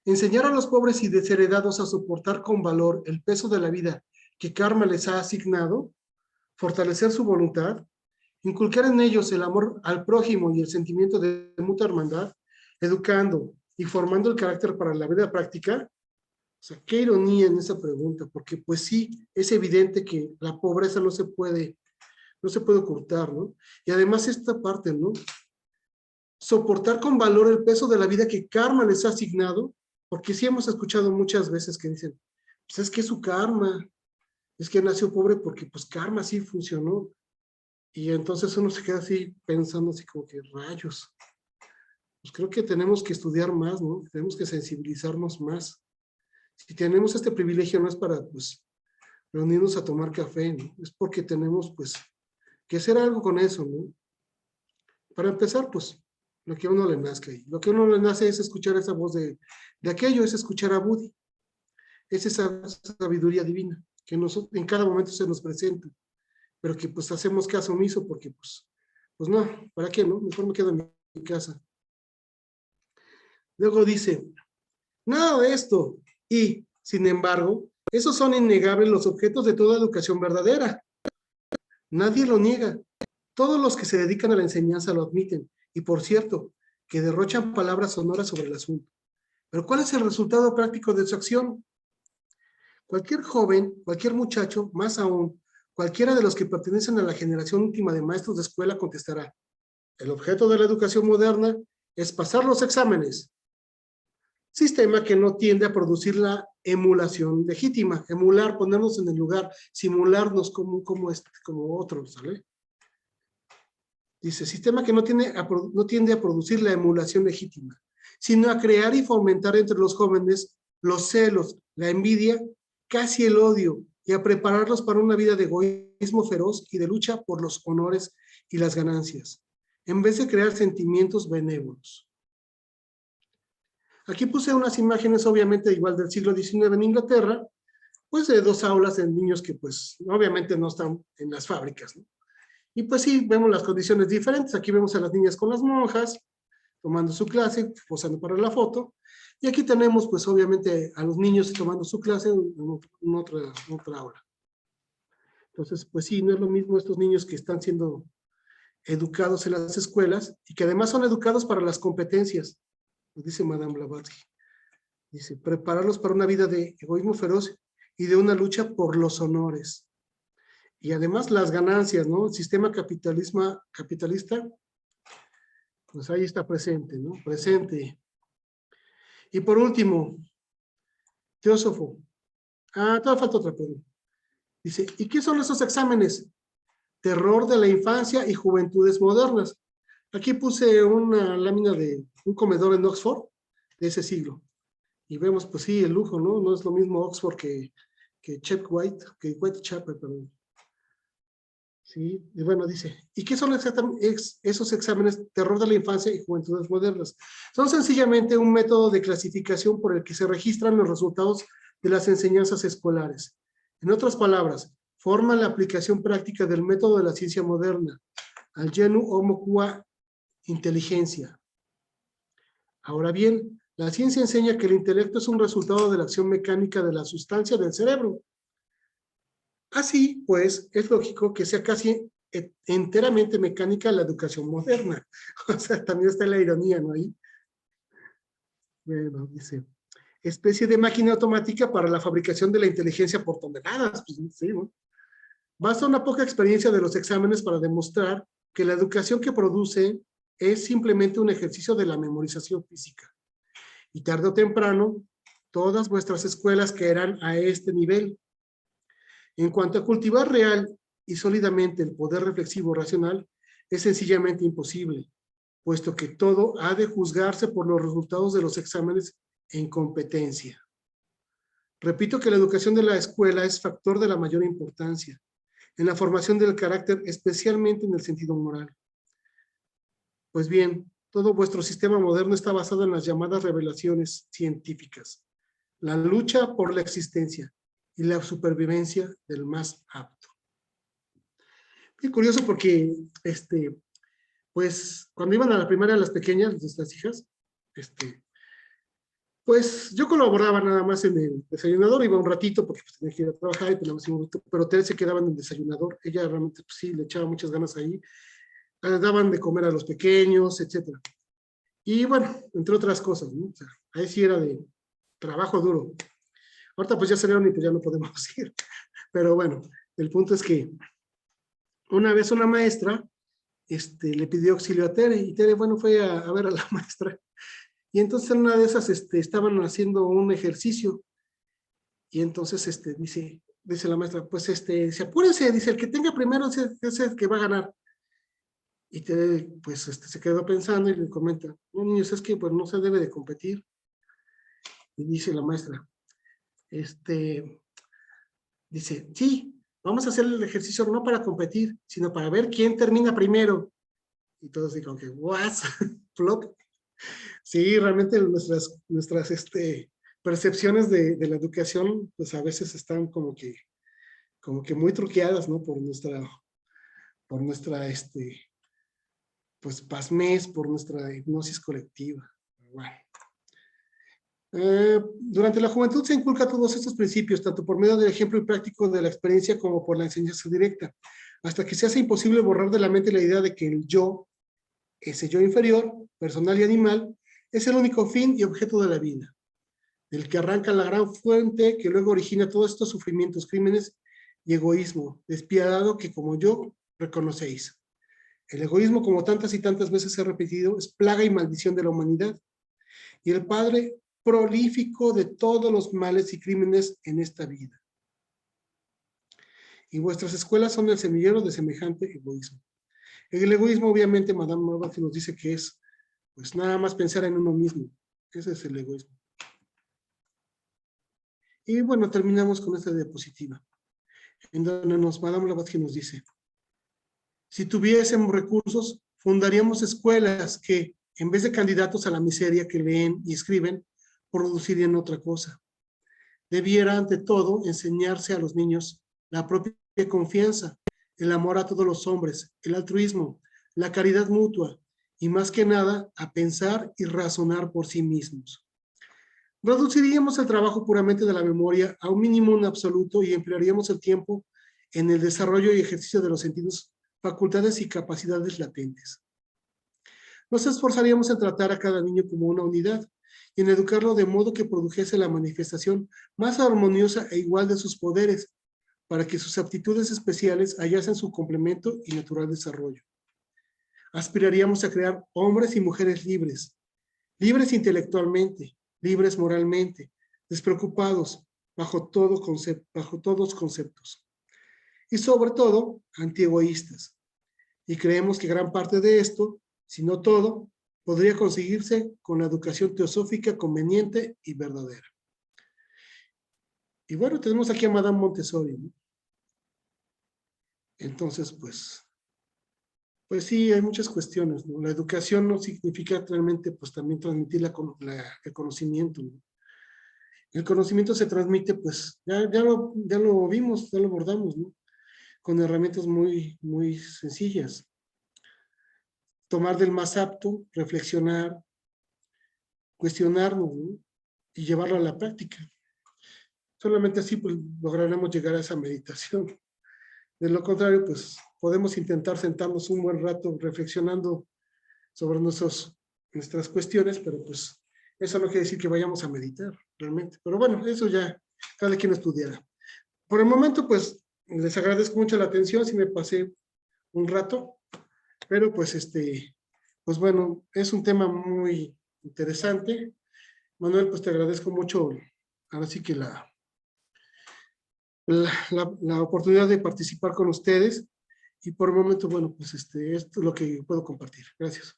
[SPEAKER 2] ¿Enseñar a los pobres y desheredados a soportar con valor el peso de la vida que karma les ha asignado? ¿Fortalecer su voluntad? ¿Inculcar en ellos el amor al prójimo y el sentimiento de mutua hermandad? ¿Educando y formando el carácter para la vida práctica? O sea, qué ironía en esa pregunta, porque pues sí, es evidente que la pobreza no se puede ocultar, ¿no? Y además esta parte, ¿no? Soportar con valor el peso de la vida que karma les ha asignado, porque sí hemos escuchado muchas veces que dicen, pues es que es su karma, es que nació pobre porque pues karma sí funcionó. Y entonces uno se queda así pensando así como que rayos. Pues creo que tenemos que estudiar más, ¿no? Tenemos que sensibilizarnos más. Si tenemos este privilegio no es para pues reunirnos a tomar café, ¿no? Es porque tenemos pues que hacer algo con eso, ¿no? Para empezar, pues, lo que a uno le nazca. Y lo que a uno le nace es escuchar esa voz de aquello, es escuchar a Budi. Es esa sabiduría divina que en cada momento se nos presenta, pero que pues hacemos caso omiso porque pues no, ¿para qué, no? Mejor me quedo en mi casa. Luego dice, nada de esto. Y, sin embargo, esos son innegables los objetos de toda educación verdadera. Nadie lo niega. Todos los que se dedican a la enseñanza lo admiten. Y por cierto, que derrochan palabras sonoras sobre el asunto. Pero ¿cuál es el resultado práctico de su acción? Cualquier joven, cualquier muchacho, más aún, cualquiera de los que pertenecen a la generación última de maestros de escuela contestará, el objeto de la educación moderna es pasar los exámenes. Sistema que no tiende a producir la emulación legítima. Emular, ponernos en el lugar, simularnos como otros, ¿sale? Dice, sistema que no tiende a producir la emulación legítima, sino a crear y fomentar entre los jóvenes los celos, la envidia, casi el odio, y a prepararlos para una vida de egoísmo feroz y de lucha por los honores y las ganancias, en vez de crear sentimientos benévolos. Aquí puse unas imágenes, obviamente, igual del siglo XIX en Inglaterra, pues de dos aulas de niños que, pues, obviamente no están en las fábricas, ¿no? Y pues sí, vemos las condiciones diferentes. Aquí vemos a las niñas con las monjas, tomando su clase, posando para la foto. Y aquí tenemos, pues obviamente, a los niños tomando su clase en otra aula. Entonces, pues sí, no es lo mismo estos niños que están siendo educados en las escuelas y que además son educados para las competencias, dice Madame Blavatsky. Dice, prepararlos para una vida de egoísmo feroz y de una lucha por los honores. Y además las ganancias, ¿no? El sistema capitalista, pues ahí está presente, ¿no? Presente. Y por último, Teósofo. Todavía falta otra pregunta. Dice, ¿y qué son esos exámenes? Terror de la infancia y juventudes modernas. Aquí puse una lámina de un comedor en Oxford de ese siglo. Y vemos, pues sí, el lujo, ¿no? No es lo mismo Oxford que Whitechapel, perdón. Sí, y bueno, dice, ¿y qué son esos exámenes terror de la infancia y juventudes modernas? Son sencillamente un método de clasificación por el que se registran los resultados de las enseñanzas escolares. En otras palabras, forman la aplicación práctica del método de la ciencia moderna, al genu homo qua inteligencia. Ahora bien, la ciencia enseña que el intelecto es un resultado de la acción mecánica de la sustancia del cerebro. Así, pues, es lógico que sea casi enteramente mecánica la educación moderna. O sea, también está la ironía, ¿no? Ahí. Bueno, dice, especie de máquina automática para la fabricación de la inteligencia por toneladas. Pues, sí, ¿no? Basta una poca experiencia de los exámenes para demostrar que la educación que produce es simplemente un ejercicio de la memorización física. Y tarde o temprano, todas vuestras escuelas caerán a este nivel. En cuanto a cultivar real y sólidamente el poder reflexivo racional, es sencillamente imposible, puesto que todo ha de juzgarse por los resultados de los exámenes en competencia. Repito que la educación de la escuela es factor de la mayor importancia en la formación del carácter, especialmente en el sentido moral. Pues bien, todo vuestro sistema moderno está basado en las llamadas revelaciones científicas, la lucha por la existencia y la supervivencia del más apto. Es curioso porque, pues, cuando iban a la primaria las pequeñas, nuestras hijas, pues yo colaboraba nada más en el desayunador, iba un ratito porque pues, tenía que ir a trabajar y teníamos un ratito, pero Tere se quedaba en el desayunador, ella realmente pues, sí le echaba muchas ganas ahí, daban de comer a los pequeños, etcétera. Y bueno, entre otras cosas, ¿no? O sea, ahí sí era de trabajo duro. Ahorita pues ya salieron y pues ya no podemos ir, pero bueno, el punto es que una vez una maestra le pidió auxilio a Tere y Tere, bueno, fue a ver a la maestra. Y entonces en una de esas estaban haciendo un ejercicio y entonces dice la maestra, pues se apúrense, dice, el que tenga primero es el que va a ganar. Y pues se quedó pensando y le comenta, no niños, es que pues no se debe de competir. Y dice la maestra, dice, sí, vamos a hacer el ejercicio no para competir, sino para ver quién termina primero. Y todos dijeron que, what, flop. Sí, realmente nuestras percepciones de la educación, pues a veces están como que muy truqueadas, ¿no? Por nuestra, pues pasmés, por nuestra hipnosis colectiva. Bueno. Durante la juventud se inculca todos estos principios, tanto por medio del ejemplo y práctico de la experiencia como por la enseñanza directa, hasta que se hace imposible borrar de la mente la idea de que el yo, ese yo inferior, personal y animal, es el único fin y objeto de la vida, del que arranca la gran fuente que luego origina todos estos sufrimientos, crímenes y egoísmo despiadado que como yo reconocéis. El egoísmo, como tantas y tantas veces he repetido, es plaga y maldición de la humanidad y el padre prolífico de todos los males y crímenes en esta vida. Y vuestras escuelas son el semillero de semejante egoísmo. El egoísmo, obviamente, Madame Blavatsky nos dice que es, pues, nada más pensar en uno mismo. Ese es el egoísmo. Y bueno, terminamos con esta diapositiva, en donde Madame Blavatsky nos dice, si tuviésemos recursos, fundaríamos escuelas que, en vez de candidatos a la miseria que leen y escriben, producirían otra cosa. Debiera, ante todo, enseñarse a los niños la propia confianza, el amor a todos los hombres, el altruismo, la caridad mutua y, más que nada, a pensar y razonar por sí mismos. Reduciríamos el trabajo puramente de la memoria a un mínimo absoluto y emplearíamos el tiempo en el desarrollo y ejercicio de los sentidos, facultades y capacidades latentes. Nos esforzaríamos en tratar a cada niño como una unidad y en educarlo de modo que produjese la manifestación más armoniosa e igual de sus poderes, para que sus aptitudes especiales hallasen su complemento y natural desarrollo. Aspiraríamos a crear hombres y mujeres libres, libres intelectualmente, libres moralmente, despreocupados bajo todos conceptos, y sobre todo antiegoístas. Y creemos que gran parte de esto, si no todo, podría conseguirse con la educación teosófica conveniente y verdadera. Y bueno, tenemos aquí a Madame Montessori, ¿no? Entonces, pues sí, hay muchas cuestiones, ¿no? La educación no significa realmente, pues también transmitir el conocimiento, ¿no? El conocimiento se transmite, pues, ya lo vimos, ya lo abordamos, ¿no? Con herramientas muy, muy sencillas. Tomar del más apto, reflexionar, cuestionarnos, ¿no? Y llevarlo a la práctica. Solamente así pues, lograremos llegar a esa meditación. De lo contrario, pues podemos intentar sentarnos un buen rato reflexionando sobre nuestras cuestiones, pero pues eso no quiere decir que vayamos a meditar realmente. Pero bueno, eso ya cada quien estudiará. Por el momento, pues les agradezco mucho la atención, si me pasé un rato, pero pues pues bueno, es un tema muy interesante. Manuel, pues te agradezco mucho, ahora sí que la oportunidad de participar con ustedes Y por el momento, bueno, pues esto es lo que puedo compartir. Gracias.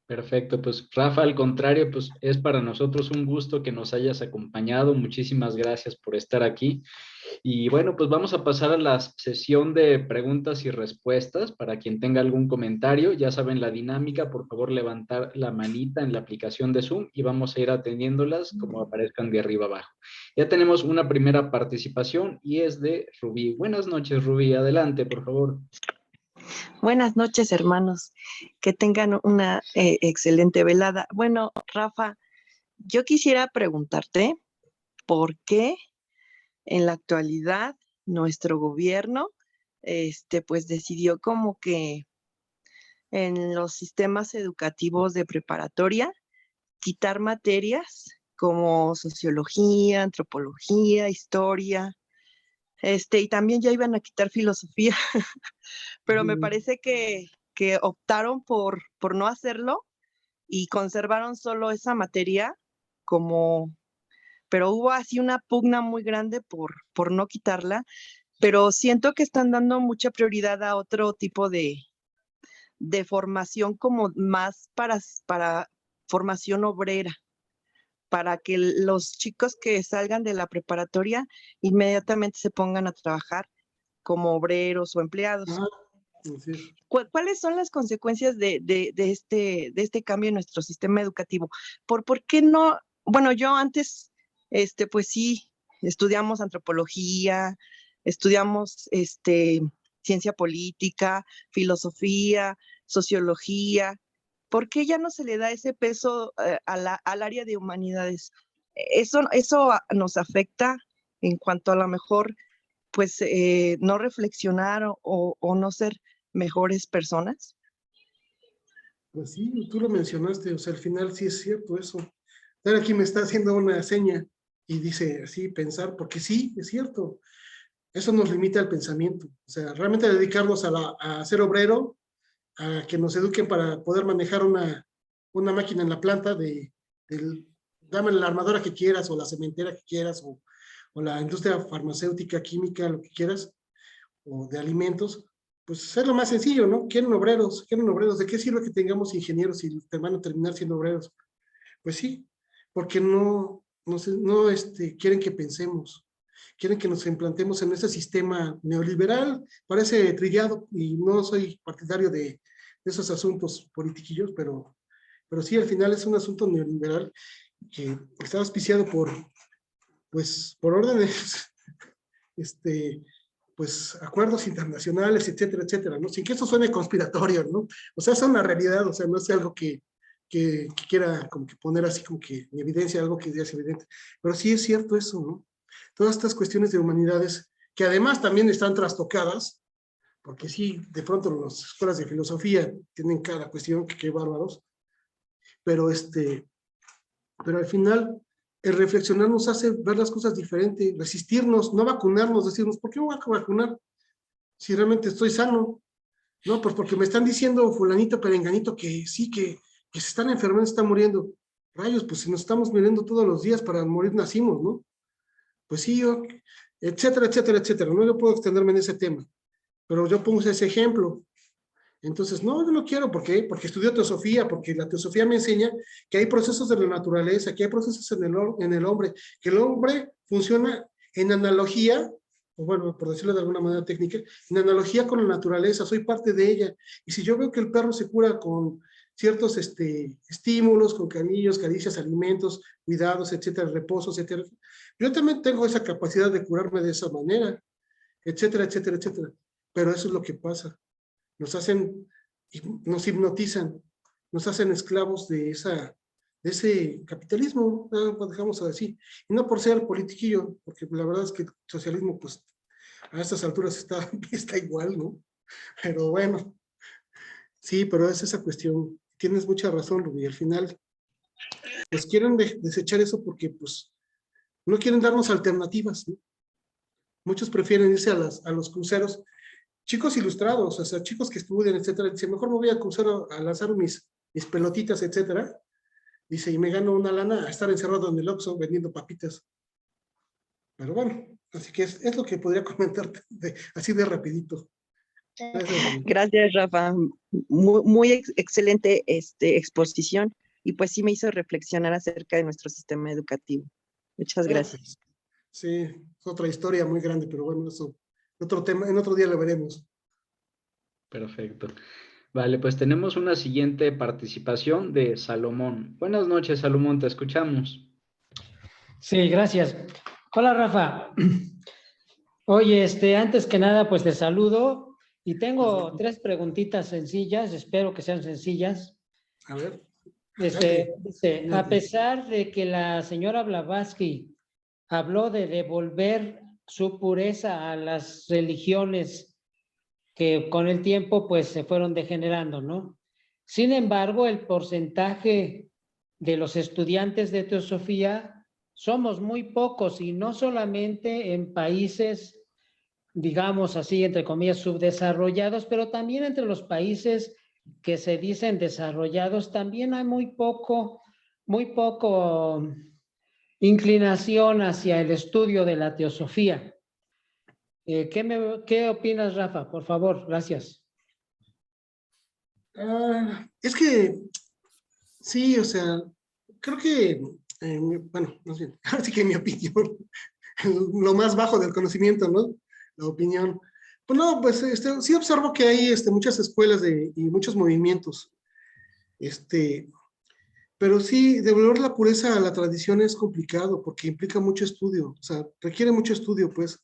[SPEAKER 1] Perfecto, pues Rafa, al contrario, pues es para nosotros un gusto que nos hayas acompañado. Muchísimas gracias por estar aquí. Y bueno, pues vamos a pasar a la sesión de preguntas y respuestas. Para quien tenga algún comentario, ya saben la dinámica, por favor levantar la manita en la aplicación de Zoom y vamos a ir atendiéndolas como aparezcan de arriba abajo. Ya tenemos una primera participación y es de Rubí. Buenas noches, Rubí. Adelante, por favor.
[SPEAKER 3] Buenas noches, hermanos. Que tengan una excelente velada. Bueno, Rafa, yo quisiera preguntarte por qué en la actualidad nuestro gobierno, pues decidió como que en los sistemas educativos de preparatoria quitar materias como sociología, antropología, historia, y también ya iban a quitar filosofía, pero me parece que optaron por no hacerlo y conservaron solo esa materia como, pero hubo así una pugna muy grande por no quitarla, pero siento que están dando mucha prioridad a otro tipo de formación como más para formación obrera, para que los chicos que salgan de la preparatoria inmediatamente se pongan a trabajar como obreros o empleados.
[SPEAKER 2] Ah, así es.
[SPEAKER 3] ¿Cuáles son las consecuencias de este cambio en nuestro sistema educativo? ¿Por qué no? Bueno, yo antes, pues sí, estudiamos antropología, estudiamos ciencia política, filosofía, sociología. ¿Por qué ya no se le da ese peso al área de humanidades? Eso nos afecta en cuanto a lo mejor pues no reflexionar o no ser mejores personas.
[SPEAKER 2] Pues sí, tú lo mencionaste, o sea, al final sí es cierto eso. Ahora aquí me está haciendo una seña y dice así, pensar, porque sí, es cierto. Eso nos limita el pensamiento. O sea, realmente dedicarnos a ser obrero, a que nos eduquen para poder manejar una máquina en la planta dame la armadora que quieras, o la cementera que quieras, o la industria farmacéutica, química, lo que quieras, o de alimentos, pues es lo más sencillo, ¿no? Quieren obreros, quieren obreros. ¿De qué sirve que tengamos ingenieros si van a terminar siendo obreros? Pues sí, porque no quieren que pensemos, quieren que nos implantemos en ese sistema neoliberal, parece trillado, y no soy partidario de esos asuntos politiquillos, pero sí, al final es un asunto neoliberal que está auspiciado por órdenes, pues acuerdos internacionales, etcétera, etcétera, ¿no? Sin que eso suene conspiratorio, ¿no? O sea, es una realidad, o sea, no es algo que quiera como que poner así como que en evidencia algo que ya es evidente, pero sí es cierto eso, ¿no? Todas estas cuestiones de humanidades, que además también están trastocadas, porque sí, de pronto las escuelas de filosofía tienen cada cuestión que qué bárbaros, pero pero al final el reflexionar nos hace ver las cosas diferentes, resistirnos, no vacunarnos, decirnos, ¿por qué me voy a vacunar si realmente estoy sano? No, pues porque me están diciendo fulanito, perenganito, que sí, que se están enfermando, se están muriendo. Rayos, pues si nos estamos muriendo todos los días, para morir nacimos, ¿no? Pues sí, yo, etcétera, etcétera, etcétera. No yo puedo extenderme en ese tema, pero yo pongo ese ejemplo. Entonces, no, yo no quiero, ¿por qué? Porque estudio teosofía, porque la teosofía me enseña que hay procesos de la naturaleza, que hay procesos en el hombre, que el hombre funciona en analogía, o bueno, por decirlo de alguna manera técnica, en analogía con la naturaleza, soy parte de ella. Y si yo veo que el perro se cura con ciertos estímulos, con cariños, caricias, alimentos, cuidados, etcétera, reposos, etcétera, yo también tengo esa capacidad de curarme de esa manera, etcétera, etcétera, etcétera. Pero eso es lo que pasa. Nos hipnotizan, nos hacen esclavos de ese capitalismo, lo dejamos así. Y no por ser politiquillo, porque la verdad es que el socialismo, pues, a estas alturas está igual, ¿no? Pero bueno, sí, pero es esa cuestión. Tienes mucha razón, Rubí. Al final, pues quieren desechar eso porque, pues, no quieren darnos alternativas, ¿no? Muchos prefieren irse a los cruceros, chicos ilustrados, o sea, chicos que estudian, etcétera, dice, mejor me voy a cruzar a lanzar mis pelotitas, etcétera, dice, y me gano una lana a estar encerrado en el Oxxo vendiendo papitas. Pero bueno, así que es lo que podría comentarte así de rapidito. Gracias.
[SPEAKER 3] Gracias, Rafa. Muy excelente exposición y pues sí me hizo reflexionar acerca de nuestro sistema educativo. Muchas gracias.
[SPEAKER 2] Pues, sí, es otra historia muy grande, pero bueno, eso, otro tema, en otro día lo veremos.
[SPEAKER 1] Perfecto. Vale, pues tenemos una siguiente participación de Salomón. Buenas noches, Salomón, te escuchamos.
[SPEAKER 4] Sí, gracias. Hola, Rafa. Oye, antes que nada, pues te saludo y tengo 3 preguntitas sencillas, espero que sean sencillas.
[SPEAKER 2] A ver.
[SPEAKER 4] Dice, a pesar de que la señora Blavatsky habló de devolver su pureza a las religiones que con el tiempo pues se fueron degenerando, ¿no? Sin embargo, el porcentaje de los estudiantes de teosofía somos muy pocos y no solamente en países, digamos así, entre comillas, subdesarrollados, pero también entre los países que se dicen desarrollados, también hay muy poco inclinación hacia el estudio de la teosofía. ¿Qué opinas, Rafa? Por favor, gracias.
[SPEAKER 2] Es que, sí, o sea, creo que, bueno, más bien, así que mi opinión, lo más bajo del conocimiento, ¿no? La opinión. Pues no, pues sí observo que hay muchas escuelas y muchos movimientos, pero sí, devolver la pureza a la tradición es complicado porque implica mucho estudio, o sea, requiere mucho estudio, pues,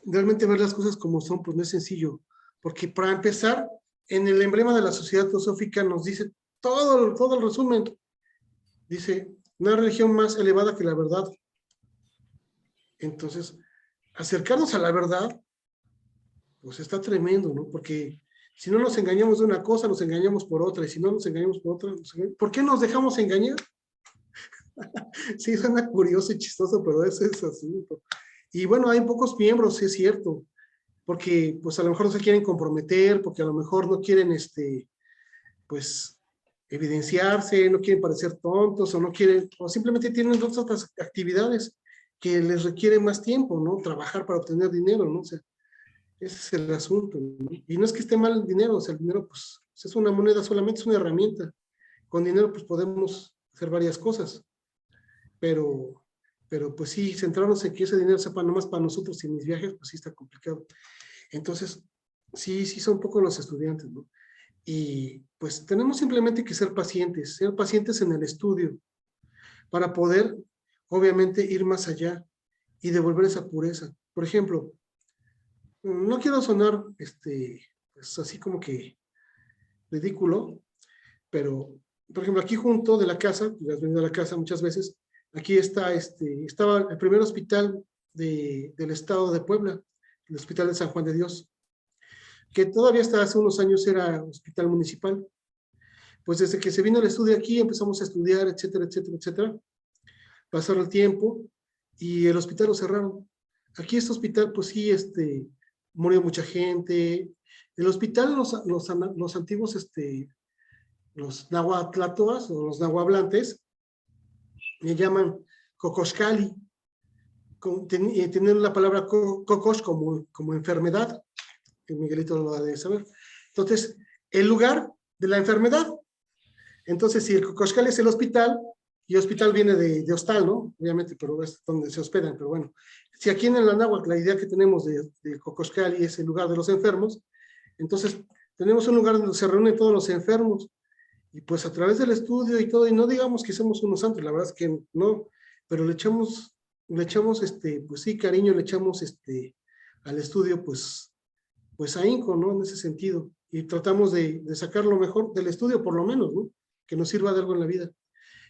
[SPEAKER 2] realmente ver las cosas como son, pues no es sencillo, porque para empezar, en el emblema de la Sociedad Teosófica nos dice todo el resumen, dice, una religión más elevada que la verdad. Entonces, acercarnos a la verdad, pues está tremendo, ¿no? Porque si no nos engañamos de una cosa, nos engañamos por otra, y si no nos engañamos por otra, ¿por qué nos dejamos engañar? Sí, suena curioso y chistoso, pero ese es el asunto. Y bueno, hay pocos miembros, sí es cierto, porque pues a lo mejor no se quieren comprometer, porque a lo mejor no quieren, pues, evidenciarse, no quieren parecer tontos, o no quieren, o simplemente tienen otras actividades que les requieren más tiempo, ¿no? Trabajar para obtener dinero, ¿no? O sea, ese es el asunto, ¿no? Y no es que esté mal el dinero, o sea, el dinero, pues, es una moneda, solamente es una herramienta. Con dinero, pues, podemos hacer varias cosas, pero pues sí, centrarnos en que ese dinero sepa nomás para nosotros y mis viajes, pues sí está complicado. Entonces, sí son pocos los estudiantes, ¿no? Y pues tenemos simplemente que ser pacientes en el estudio, para poder, obviamente, ir más allá y devolver esa pureza. Por ejemplo, no quiero sonar, pues así como que ridículo, pero, por ejemplo, aquí junto de la casa, ya has venido a la casa muchas veces, aquí está, estaba el primer hospital del estado de Puebla, el Hospital de San Juan de Dios, que todavía hasta hace unos años era hospital municipal. Pues desde que se vino el estudio aquí, empezamos a estudiar, etcétera, etcétera, etcétera. Pasaron el tiempo y el hospital lo cerraron. Aquí este hospital, pues sí, murió mucha gente. El hospital, los antiguos, los nahuatlatoas o los nahuablantes, le llaman Cocoxcali, tienen la palabra cocos como enfermedad, que Miguelito lo va a saber. Entonces, el lugar de la enfermedad. Entonces, si el Cocoxcali es el hospital, y hospital viene de hostal, ¿no? Obviamente, pero es donde se hospedan, pero bueno. Si aquí en el Anáhuac la idea que tenemos de Cocoxcali es el lugar de los enfermos, entonces tenemos un lugar donde se reúnen todos los enfermos, y pues a través del estudio y todo, y no digamos que somos unos santos, la verdad es que no, pero le echamos, pues sí, cariño, le echamos al estudio, pues ahínco, ¿no? En ese sentido, y tratamos de sacar lo mejor del estudio, por lo menos, ¿no? Que nos sirva de algo en la vida.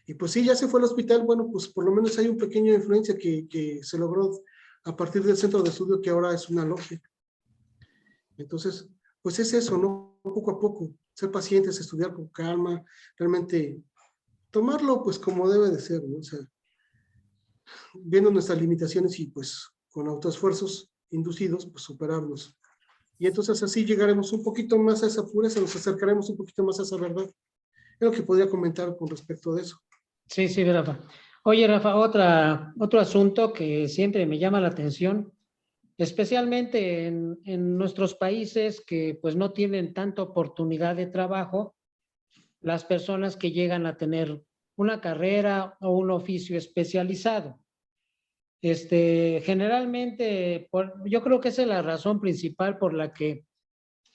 [SPEAKER 2] Y pues sí, ya se fue al hospital, bueno, pues por lo menos hay un pequeño influencia que se logró a partir del centro de estudio, que ahora es una logia. Entonces, pues es eso, ¿no? Poco a poco, ser pacientes, estudiar con calma, realmente tomarlo pues como debe de ser, ¿no? O sea, viendo nuestras limitaciones y pues con autoesfuerzos inducidos, pues superarlos. Y entonces así llegaremos un poquito más a esa pureza, nos acercaremos un poquito más a esa verdad. Es lo que podría comentar con respecto de eso.
[SPEAKER 4] Sí, Rafa. Oye, Rafa, otro asunto que siempre me llama la atención especialmente en nuestros países que pues no tienen tanta oportunidad de trabajo, las personas que llegan a tener una carrera o un oficio especializado. Generalmente, yo creo que esa es la razón principal por la que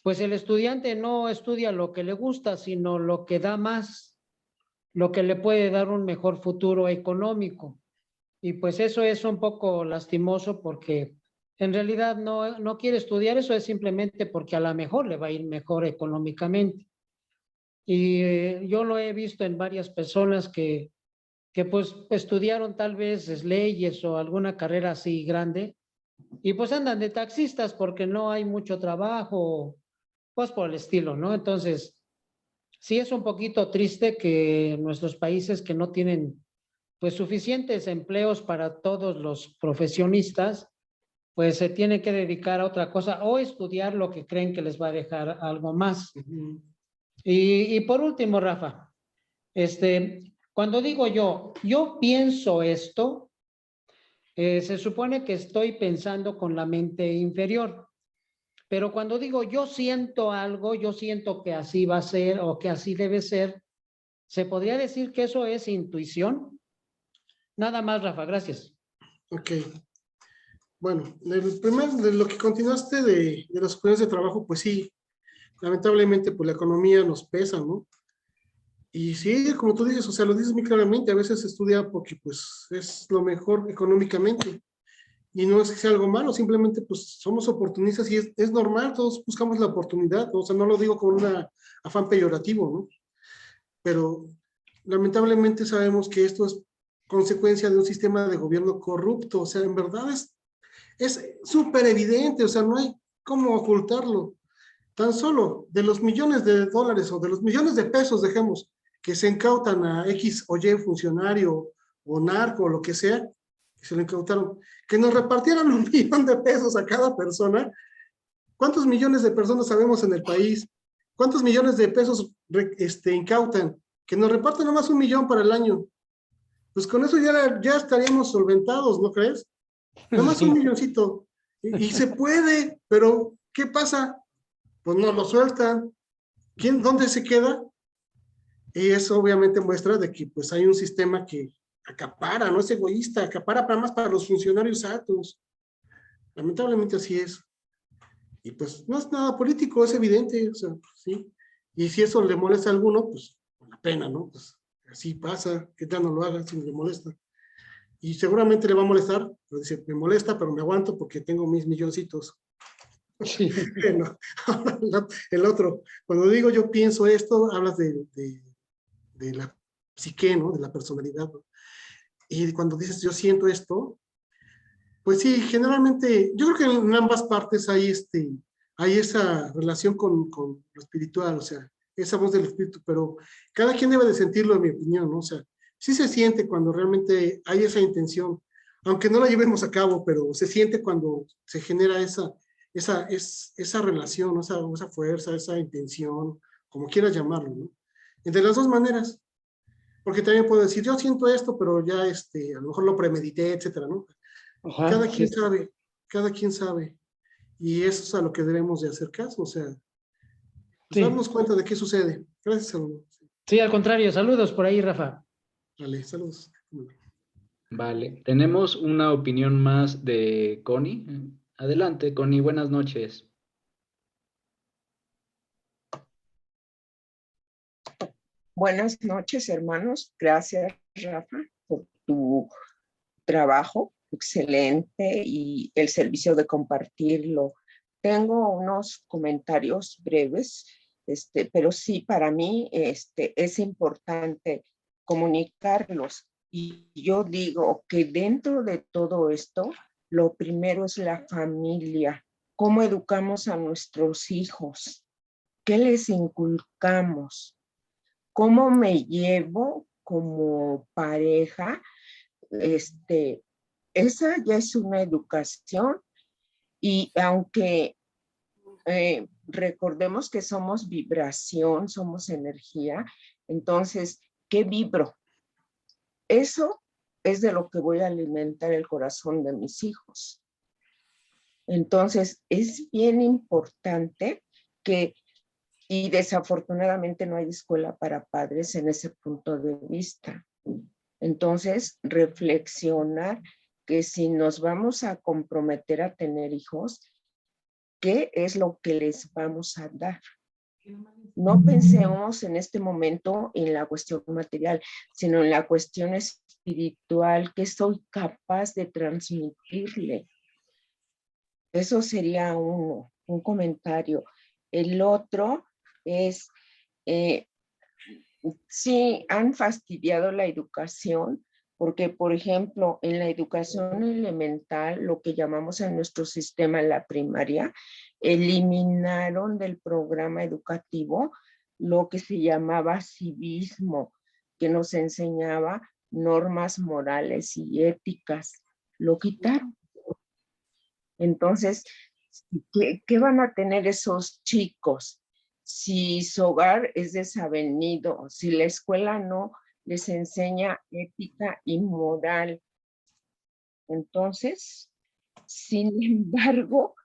[SPEAKER 4] pues el estudiante no estudia lo que le gusta, sino lo que da más, lo que le puede dar un mejor futuro económico. Y pues eso es un poco lastimoso porque en realidad no quiere estudiar, eso es simplemente porque a lo mejor le va a ir mejor económicamente. Y yo lo he visto en varias personas que pues estudiaron tal vez leyes o alguna carrera así grande y pues andan de taxistas porque no hay mucho trabajo, pues por el estilo, ¿no? Entonces, sí es un poquito triste que nuestros países que no tienen pues suficientes empleos para todos los profesionistas, pues se tienen que dedicar a otra cosa o estudiar lo que creen que les va a dejar algo más. Y por último, Rafa, cuando digo yo pienso esto, se supone que estoy pensando con la mente inferior, pero cuando digo yo siento algo, yo siento que así va a ser o que así debe ser, ¿se podría decir que eso es intuición? Nada más, Rafa, gracias.
[SPEAKER 2] Ok. Bueno, de lo que continuaste de las opciones de trabajo, pues sí, lamentablemente pues la economía nos pesa, ¿no? Y sí, como tú dices, o sea, lo dices muy claramente, a veces se estudia porque pues es lo mejor económicamente. Y no es que sea algo malo, simplemente pues somos oportunistas y es normal, todos buscamos la oportunidad, ¿no? O sea, no lo digo con un afán peyorativo, ¿no? Pero lamentablemente sabemos que esto es consecuencia de un sistema de gobierno corrupto, o sea, en verdad es súper evidente, o sea, no hay cómo ocultarlo. Tan solo de los millones de dólares o de los millones de pesos, dejemos, que se incautan a X o Y funcionario o narco o lo que sea, que se lo incautaron, que nos repartieran 1 millón de pesos a cada persona. ¿Cuántos millones de personas sabemos en el país? ¿Cuántos millones de pesos incautan? Que nos reparten nomás 1 millón para el año. Pues con eso ya estaríamos solventados, ¿no crees? Nada más
[SPEAKER 4] Sí.
[SPEAKER 2] 1 milloncito. Y se puede, pero ¿qué pasa? Pues no lo sueltan. ¿Dónde se queda? Y eso obviamente muestra de que pues hay un sistema que acapara, no es egoísta, acapara para más para los funcionarios altos. Lamentablemente así es. Y pues no es nada político, es evidente, o sea, pues, sí. Y si eso le molesta a alguno, pues la pena, ¿no? Pues así pasa, que ya no lo haga si le molesta. Y seguramente le va a molestar, pero dice, me molesta, pero me aguanto porque tengo mis milloncitos.
[SPEAKER 4] Sí.
[SPEAKER 2] Bueno, el otro, cuando digo yo pienso esto, hablas de la psique, ¿no? De la personalidad, ¿no? Y cuando dices yo siento esto, pues sí, generalmente, yo creo que en ambas partes hay esa relación con lo espiritual, o sea, esa voz del espíritu, pero cada quien debe de sentirlo, en mi opinión, ¿no? O sea, sí se siente cuando realmente hay esa intención, aunque no la llevemos a cabo, pero se siente cuando se genera esa relación, esa fuerza, esa intención, como quieras llamarlo, ¿no? De las dos maneras, porque también puedo decir, yo siento esto, pero ya a lo mejor lo premedité, etcétera, ¿no?
[SPEAKER 4] Ajá, sí.
[SPEAKER 2] Cada quien sabe, y eso es a lo que debemos de hacer caso, o sea, pues
[SPEAKER 4] Sí.
[SPEAKER 2] darnos cuenta de qué sucede. Gracias, saludos.
[SPEAKER 4] Sí, al contrario, saludos por ahí, Rafa.
[SPEAKER 2] Vale, saludos.
[SPEAKER 1] Vale, tenemos una opinión más de Connie. Adelante, Connie, buenas noches.
[SPEAKER 5] Buenas noches, hermanos. Gracias, Rafa, por tu trabajo excelente y el servicio de compartirlo. Tengo unos comentarios breves, pero sí, para mí es importante comunicarlos. Y yo digo que dentro de todo esto, lo primero es la familia. ¿Cómo educamos a nuestros hijos? ¿Qué les inculcamos? ¿Cómo me llevo como pareja? Esa ya es una educación, y aunque recordemos que somos vibración, somos energía, entonces, ¿qué vibro? Eso es de lo que voy a alimentar el corazón de mis hijos. Entonces, es bien importante que, y desafortunadamente no hay escuela para padres en ese punto de vista. Entonces, reflexionar que si nos vamos a comprometer a tener hijos, ¿qué es lo que les vamos a dar? No pensemos en este momento en la cuestión material, sino en la cuestión espiritual que soy capaz de transmitirle. Eso sería un comentario. El otro es, sí, han fastidiado la educación, porque, por ejemplo, en la educación elemental, lo que llamamos en nuestro sistema la primaria, eliminaron del programa educativo lo que se llamaba civismo, que nos enseñaba normas morales y éticas. Lo quitaron. Entonces, ¿qué van a tener esos chicos? Si su hogar es desavenido, si la escuela no les enseña ética y moral. Entonces, sin embargo,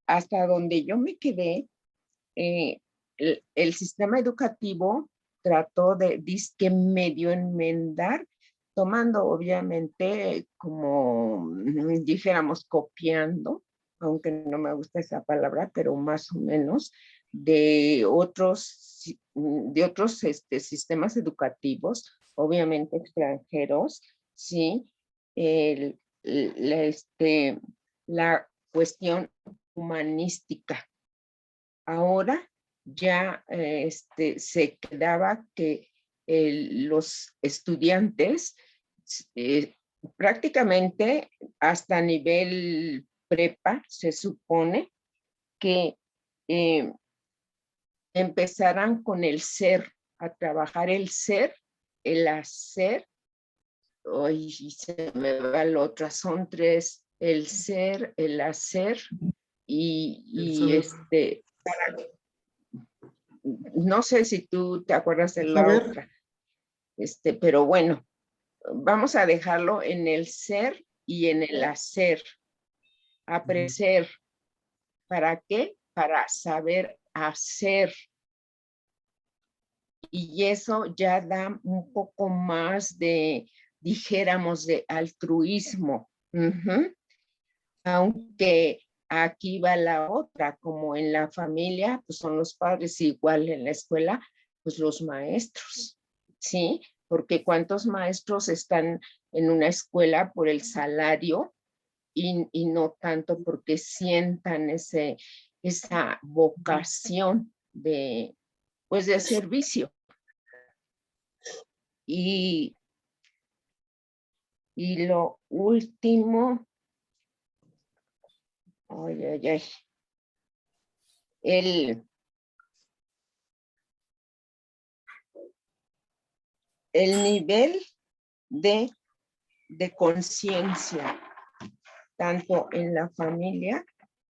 [SPEAKER 5] hasta donde yo me quedé, el sistema educativo trató de disque medio enmendar, tomando obviamente, como dijéramos, copiando, aunque no me gusta esa palabra, pero más o menos, de otros sistemas educativos, obviamente extranjeros, ¿sí? La cuestión humanística. Ahora ya se quedaba que los estudiantes prácticamente hasta nivel prepa se supone que empezarán con el ser, a trabajar el ser, el hacer. Hoy se me va la otra, son tres: el ser, el hacer y no sé si tú te acuerdas de la otra, pero bueno, vamos a dejarlo en el ser y en el hacer. Aprender. ¿Para qué? Para saber hacer. Y eso ya da un poco más de, dijéramos, de altruismo. Aunque aquí va la otra, como en la familia, pues son los padres, igual en la escuela, pues los maestros, ¿sí? Porque ¿cuántos maestros están en una escuela por el salario y no tanto porque sientan esa vocación de, pues, de servicio? Y lo último, el nivel de conciencia, tanto en la familia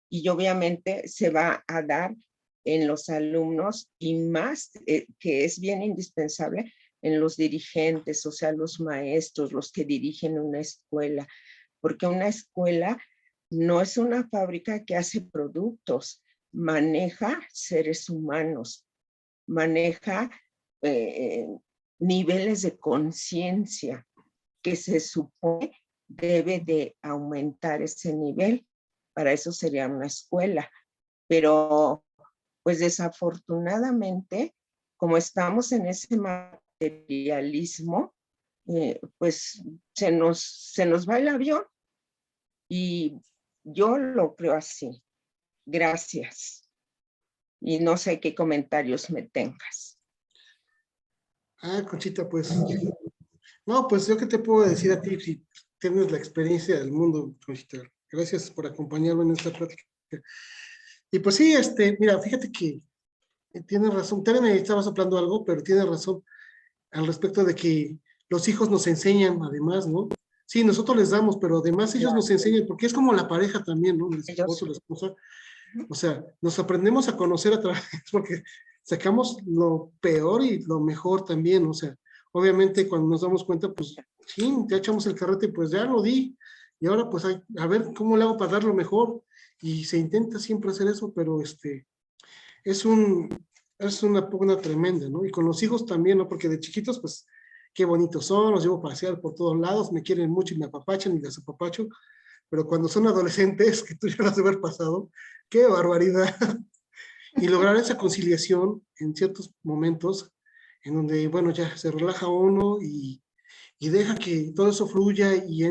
[SPEAKER 5] y obviamente se va a dar en los alumnos y más, que es bien indispensable, en los dirigentes, o sea, los maestros, los que dirigen una escuela, porque una escuela no es una fábrica que hace productos, maneja seres humanos, maneja niveles de conciencia que se supone debe de aumentar ese nivel. Para eso sería una escuela. Pero, pues desafortunadamente, como estamos en ese materialismo, pues se nos va el avión. Y yo lo creo así. Gracias. Y no sé qué comentarios me tengas.
[SPEAKER 2] Conchita, pues, no, pues yo qué te puedo decir a ti si tienes la experiencia del mundo, Conchita. Gracias por acompañarme en esta plática. Y pues sí, mira, fíjate que tienes razón. Tere me estaba soplando algo, pero tienes razón al respecto de que los hijos nos enseñan además, ¿no? Sí, nosotros les damos, pero además ellos nos enseñan, porque es como la pareja también, ¿no? El esposo, la esposa. O sea, nos aprendemos a conocer a través, porque sacamos lo peor y lo mejor también, o sea, obviamente cuando nos damos cuenta, pues, sí, ya echamos el carrete, pues ya lo di, y ahora pues a ver cómo le hago para dar lo mejor, y se intenta siempre hacer eso, pero es una pugna tremenda, ¿no? Y con los hijos también, ¿no? Porque de chiquitos, pues, qué bonitos son, los llevo a pasear por todos lados, me quieren mucho y me apapachan y les apapacho, pero cuando son adolescentes, que tú ya las de haber pasado, qué barbaridad. Y lograr esa conciliación en ciertos momentos, en donde, bueno, ya se relaja uno y deja que todo eso fluya y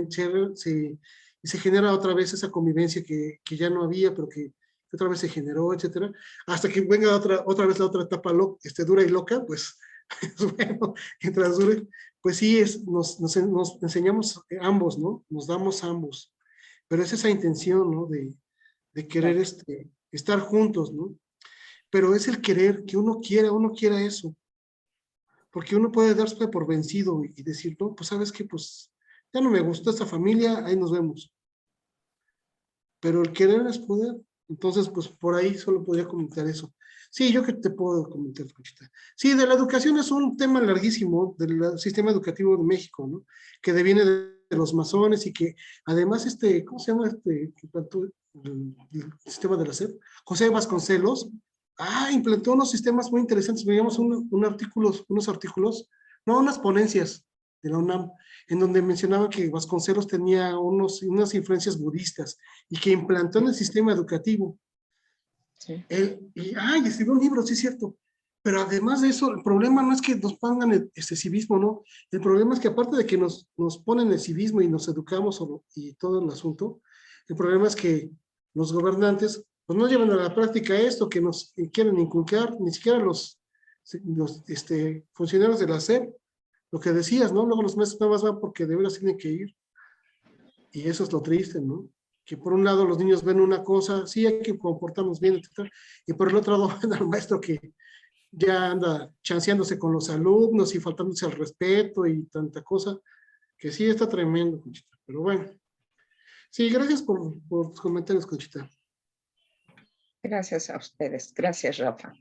[SPEAKER 2] se genera otra vez esa convivencia que ya no había, pero que otra vez se generó, etcétera, hasta que venga otra vez la otra etapa dura y loca, pues, bueno, mientras dure, pues sí, nos enseñamos ambos, ¿no? Nos damos ambos, pero es esa intención, ¿no? De querer estar juntos, ¿no? Pero es el querer, que uno quiera eso, porque uno puede darse por vencido y decir, no, pues sabes que pues ya no me gustó esta familia, ahí nos vemos. Pero el querer es poder. Entonces, pues por ahí solo podría comentar eso. Sí, yo que te puedo comentar, Conchita. Sí, de la educación es un tema larguísimo del sistema educativo de México, ¿no? Que deviene de los masones y que además ¿cómo se llama que plantó el sistema de la SEP? José Vasconcelos, implantó unos sistemas muy interesantes. Veíamos unos artículos, no, unas ponencias de la UNAM, en donde mencionaba que Vasconcelos tenía unas influencias budistas y que implantó en el sistema educativo.
[SPEAKER 5] Sí.
[SPEAKER 2] Escribió un libro, sí es cierto. Pero además de eso, el problema no es que nos pongan este civismo, ¿no? El problema es que aparte de que nos ponen el civismo y nos educamos y todo el asunto, el problema es que los gobernantes pues no llevan a la práctica esto que nos quieren inculcar, ni siquiera los funcionarios de la SEP, lo que decías, ¿no? Luego los maestros nada más van porque de veras tienen que ir. Y eso es lo triste, ¿no? Que por un lado los niños ven una cosa, sí hay que comportarnos bien, etc. Y por el otro lado ven al maestro que ya anda chanceándose con los alumnos y faltándose al respeto y tanta cosa, que sí está tremendo, Conchita. Pero bueno. Sí, gracias por tus comentarios, Conchita.
[SPEAKER 5] Gracias a ustedes. Gracias, Rafa.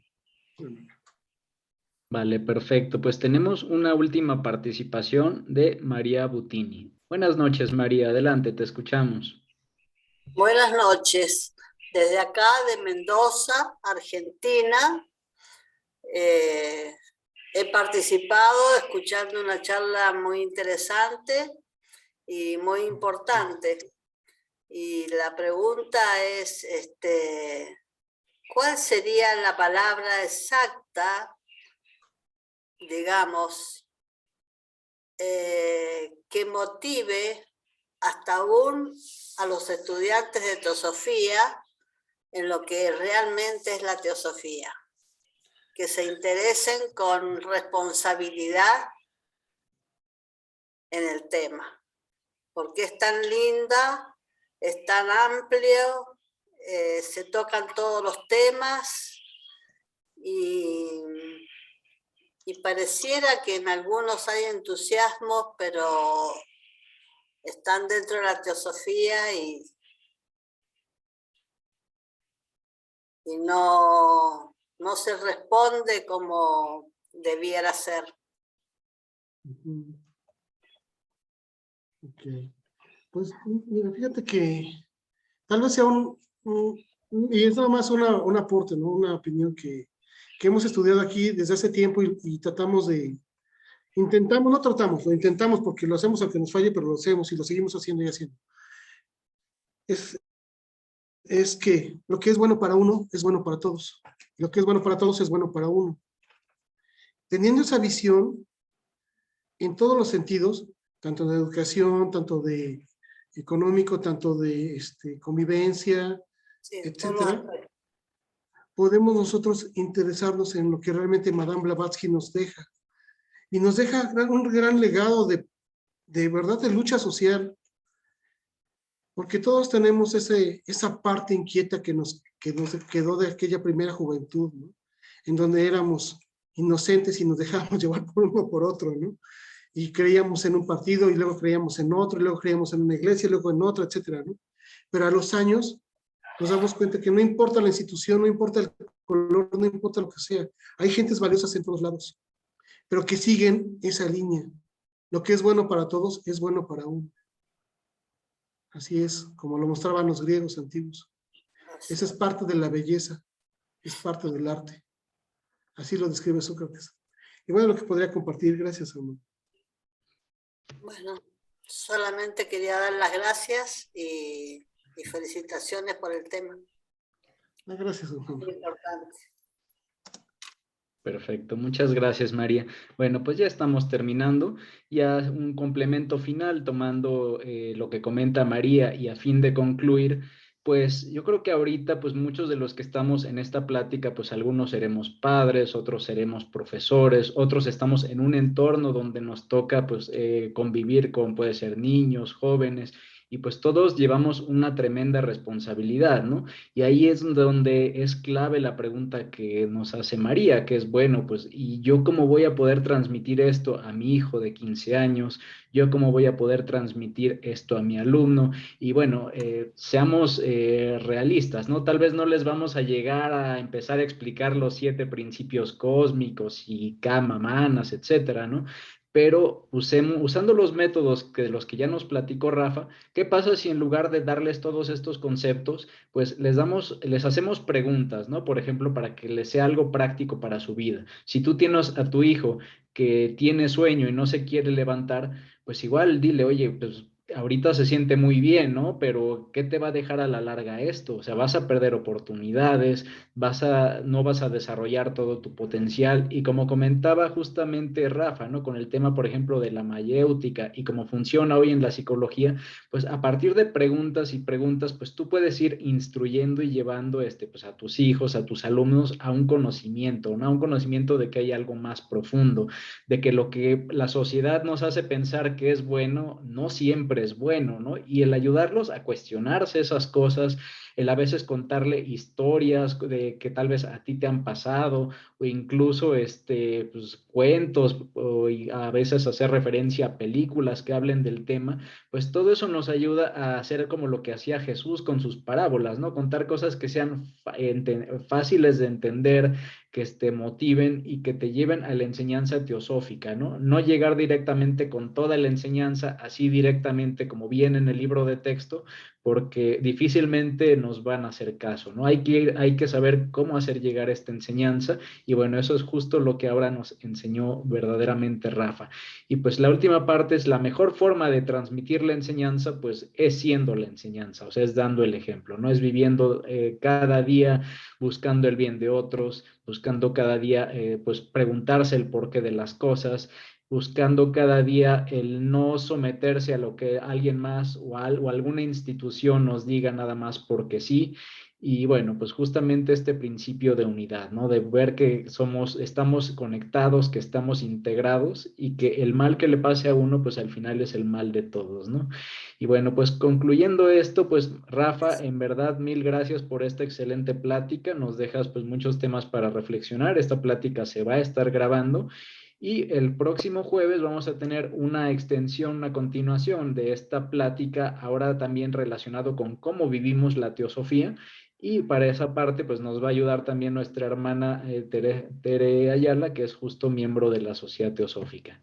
[SPEAKER 1] Vale, perfecto. Pues tenemos una última participación de María Butini. Buenas noches, María. Adelante, te escuchamos.
[SPEAKER 6] Buenas noches. Desde acá de Mendoza, Argentina, he participado escuchando una charla muy interesante y muy importante. Y la pregunta es, ¿cuál sería la palabra exacta, digamos, que motive hasta aún a los estudiantes de teosofía en lo que realmente es la teosofía? Que se interesen con responsabilidad en el tema, porque es tan linda, es tan amplio, se tocan todos los temas y pareciera que en algunos hay entusiasmo, pero están dentro de la teosofía y no se responde como debiera ser.
[SPEAKER 2] Ok. Pues mira, fíjate que tal vez sea y es nada más un aporte, ¿no? Una opinión que hemos estudiado aquí desde hace tiempo y tratamos lo intentamos porque lo hacemos aunque nos falle, pero lo hacemos y lo seguimos haciendo y haciendo. Es que lo que es bueno para uno es bueno para todos. Lo que es bueno para todos es bueno para uno. Teniendo esa visión en todos los sentidos, tanto de educación, tanto de económico, tanto de convivencia,
[SPEAKER 6] Sí,
[SPEAKER 2] etcétera, podemos nosotros interesarnos en lo que realmente Madame Blavatsky nos deja. Y nos deja un gran legado de verdad de lucha social, porque todos tenemos esa parte inquieta que nos quedó de aquella primera juventud, ¿no? En donde éramos inocentes y nos dejábamos llevar por uno por otro, ¿no? Y creíamos en un partido y luego creíamos en otro, y luego creíamos en una iglesia y luego en otra, etcétera, ¿no? Pero a los años nos damos cuenta que no importa la institución, no importa el color, no importa lo que sea, hay gentes valiosas en todos lados, pero que siguen esa línea. Lo que es bueno para todos es bueno para uno. Así es, como lo mostraban los griegos antiguos. Esa es parte de la belleza, es parte del arte. Así lo describe Sócrates. Y bueno, lo que podría compartir, gracias, hermano.
[SPEAKER 6] Bueno, solamente quería dar las gracias y felicitaciones por el tema.
[SPEAKER 2] Gracias, hermano.
[SPEAKER 6] Muy importante.
[SPEAKER 1] Perfecto, muchas gracias, María. Bueno, pues ya estamos terminando. Ya un complemento final tomando lo que comenta María y a fin de concluir, pues yo creo que ahorita, pues muchos de los que estamos en esta plática, pues algunos seremos padres, otros seremos profesores, otros estamos en un entorno donde nos toca pues convivir con, puede ser niños, jóvenes, y pues todos llevamos una tremenda responsabilidad, ¿no? Y ahí es donde es clave la pregunta que nos hace María, que es, bueno, pues, ¿y yo cómo voy a poder transmitir esto a mi hijo de 15 años? ¿Yo cómo voy a poder transmitir esto a mi alumno? Y bueno, seamos realistas, ¿no? Tal vez no les vamos a llegar a empezar a explicar los 7 principios cósmicos y Kama, Manas, etcétera, ¿no? Pero usando los métodos que de los que ya nos platicó Rafa, ¿qué pasa si en lugar de darles todos estos conceptos, pues les hacemos preguntas, ¿no? Por ejemplo, para que les sea algo práctico para su vida. Si tú tienes a tu hijo que tiene sueño y no se quiere levantar, pues igual dile, oye, pues ahorita se siente muy bien, ¿no? Pero ¿qué te va a dejar a la larga esto? O sea, vas a perder oportunidades, no vas a desarrollar todo tu potencial. Y como comentaba justamente Rafa, ¿no? Con el tema, por ejemplo, de la mayéutica y cómo funciona hoy en la psicología, pues a partir de preguntas y preguntas, pues tú puedes ir instruyendo y llevando pues a tus hijos, a tus alumnos a un conocimiento, ¿no? A un conocimiento de que hay algo más profundo, de que lo que la sociedad nos hace pensar que es bueno, no siempre es bueno, ¿no? Y el ayudarlos a cuestionarse esas cosas, el a veces contarle historias de que tal vez a ti te han pasado, o incluso pues, cuentos, o a veces hacer referencia a películas que hablen del tema, pues todo eso nos ayuda a hacer como lo que hacía Jesús con sus parábolas, ¿no? Contar cosas que sean fáciles de entender, que te motiven y que te lleven a la enseñanza teosófica, ¿no? No llegar directamente con toda la enseñanza, así directamente como viene en el libro de texto, porque difícilmente nos van a hacer caso, ¿no? Hay que saber cómo hacer llegar esta enseñanza, y bueno, eso es justo lo que ahora nos enseñó verdaderamente Rafa. Y pues la última parte es la mejor forma de transmitir la enseñanza, pues es siendo la enseñanza, o sea, es dando el ejemplo, no es viviendo cada día buscando el bien de otros, buscando cada día pues preguntarse el porqué de las cosas, buscando cada día el no someterse a lo que alguien más o alguna institución nos diga nada más porque sí. Y bueno, pues justamente este principio de unidad, ¿no? De ver que estamos conectados, que estamos integrados y que el mal que le pase a uno, pues al final es el mal de todos, ¿no? Y bueno, pues concluyendo esto, pues Rafa, en verdad, mil gracias por esta excelente plática. Nos dejas pues muchos temas para reflexionar. Esta plática se va a estar grabando. Y el próximo jueves vamos a tener una extensión, una continuación de esta plática, ahora también relacionado con cómo vivimos la teosofía. Y para esa parte, pues nos va a ayudar también nuestra hermana Tere Ayala, que es justo miembro de la Sociedad Teosófica.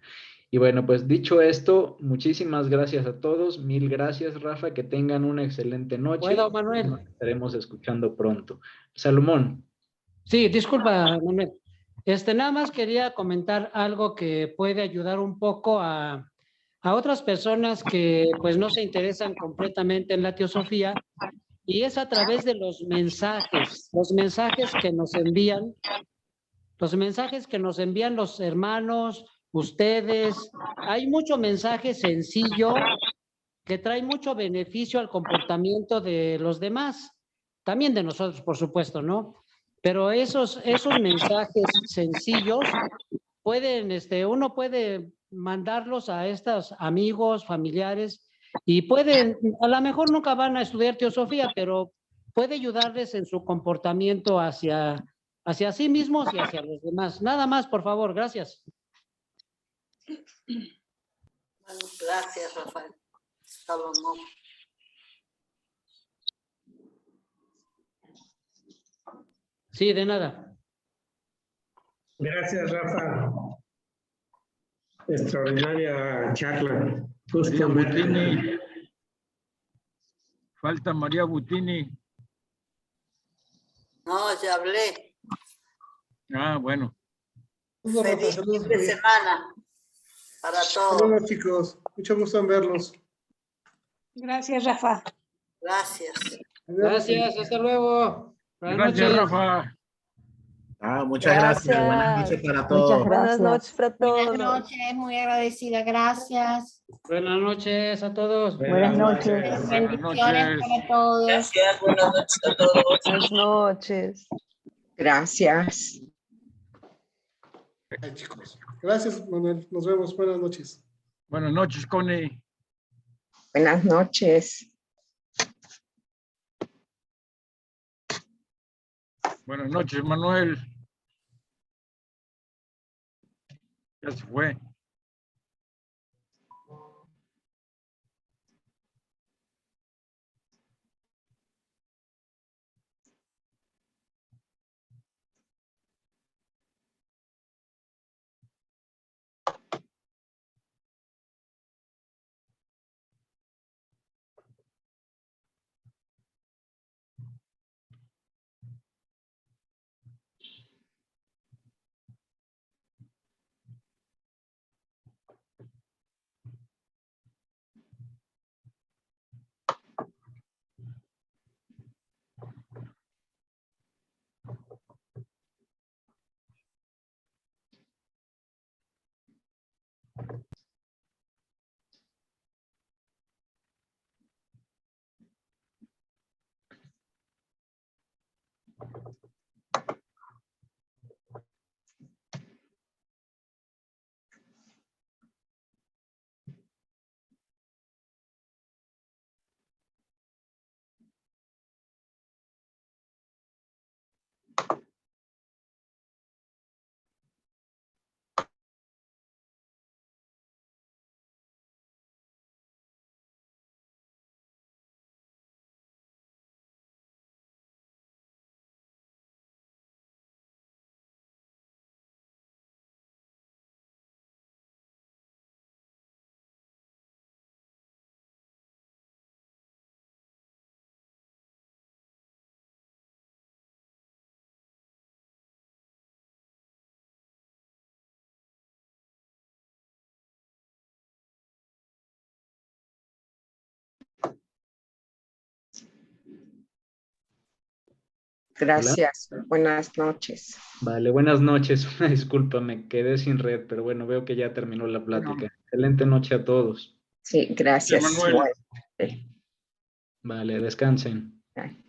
[SPEAKER 1] Y bueno, pues dicho esto, muchísimas gracias a todos. Mil gracias, Rafa. Que tengan una excelente noche.
[SPEAKER 4] ¿Puedo, Manuel?
[SPEAKER 1] Nos estaremos escuchando pronto. Salomón.
[SPEAKER 4] Sí, disculpa, Manuel. Nada más quería comentar algo que puede ayudar un poco a otras personas que pues no se interesan completamente en la teosofía, y es a través de los mensajes que nos envían, los hermanos, ustedes. Hay mucho mensaje sencillo que trae mucho beneficio al comportamiento de los demás, también de nosotros, por supuesto, ¿no? Pero esos mensajes sencillos uno puede mandarlos a estos amigos, familiares, y a lo mejor nunca van a estudiar teosofía, pero puede ayudarles en su comportamiento hacia sí mismos y hacia los demás. Nada más, por favor, gracias.
[SPEAKER 6] Bueno, gracias, Rafael. Salomón.
[SPEAKER 4] Sí, de nada.
[SPEAKER 7] Gracias, Rafa. Extraordinaria charla.
[SPEAKER 8] William Butini.
[SPEAKER 7] Falta María Butini.
[SPEAKER 6] No, ya hablé.
[SPEAKER 7] Ah, bueno.
[SPEAKER 2] Saludos, Rafa,
[SPEAKER 6] Feliz
[SPEAKER 2] saludos,
[SPEAKER 6] fin de
[SPEAKER 2] María.
[SPEAKER 6] semana para todos.
[SPEAKER 2] Saludos, chicos. Mucho gusto en verlos.
[SPEAKER 8] Gracias, Rafa.
[SPEAKER 6] Gracias.
[SPEAKER 4] Gracias, hasta luego. Buenas
[SPEAKER 7] Gracias,
[SPEAKER 4] noches.
[SPEAKER 7] Rafa.
[SPEAKER 9] Muchas gracias. Buenas noches para todos.
[SPEAKER 3] Buenas noches para todos.
[SPEAKER 10] Buenas noches, muy agradecida, gracias.
[SPEAKER 4] Buenas noches a todos.
[SPEAKER 9] Buenas noches.
[SPEAKER 7] Buenas
[SPEAKER 10] Bendiciones
[SPEAKER 7] noches.
[SPEAKER 10] para todos.
[SPEAKER 6] Gracias, buenas noches a todos.
[SPEAKER 3] Buenas noches.
[SPEAKER 5] Gracias.
[SPEAKER 2] Ay, chicos. Gracias, Manuel. Nos vemos. Buenas noches.
[SPEAKER 7] Buenas noches, Connie.
[SPEAKER 5] Buenas noches.
[SPEAKER 7] Buenas noches, Manuel. Ya se fue.
[SPEAKER 5] Gracias. Buenas noches.
[SPEAKER 1] Vale, buenas noches. Una disculpa, me quedé sin red, pero bueno, veo que ya terminó la plática. Excelente noche a todos.
[SPEAKER 5] Sí, gracias.
[SPEAKER 7] Manuel.
[SPEAKER 5] Bueno,
[SPEAKER 1] Vale, descansen.
[SPEAKER 5] Bye.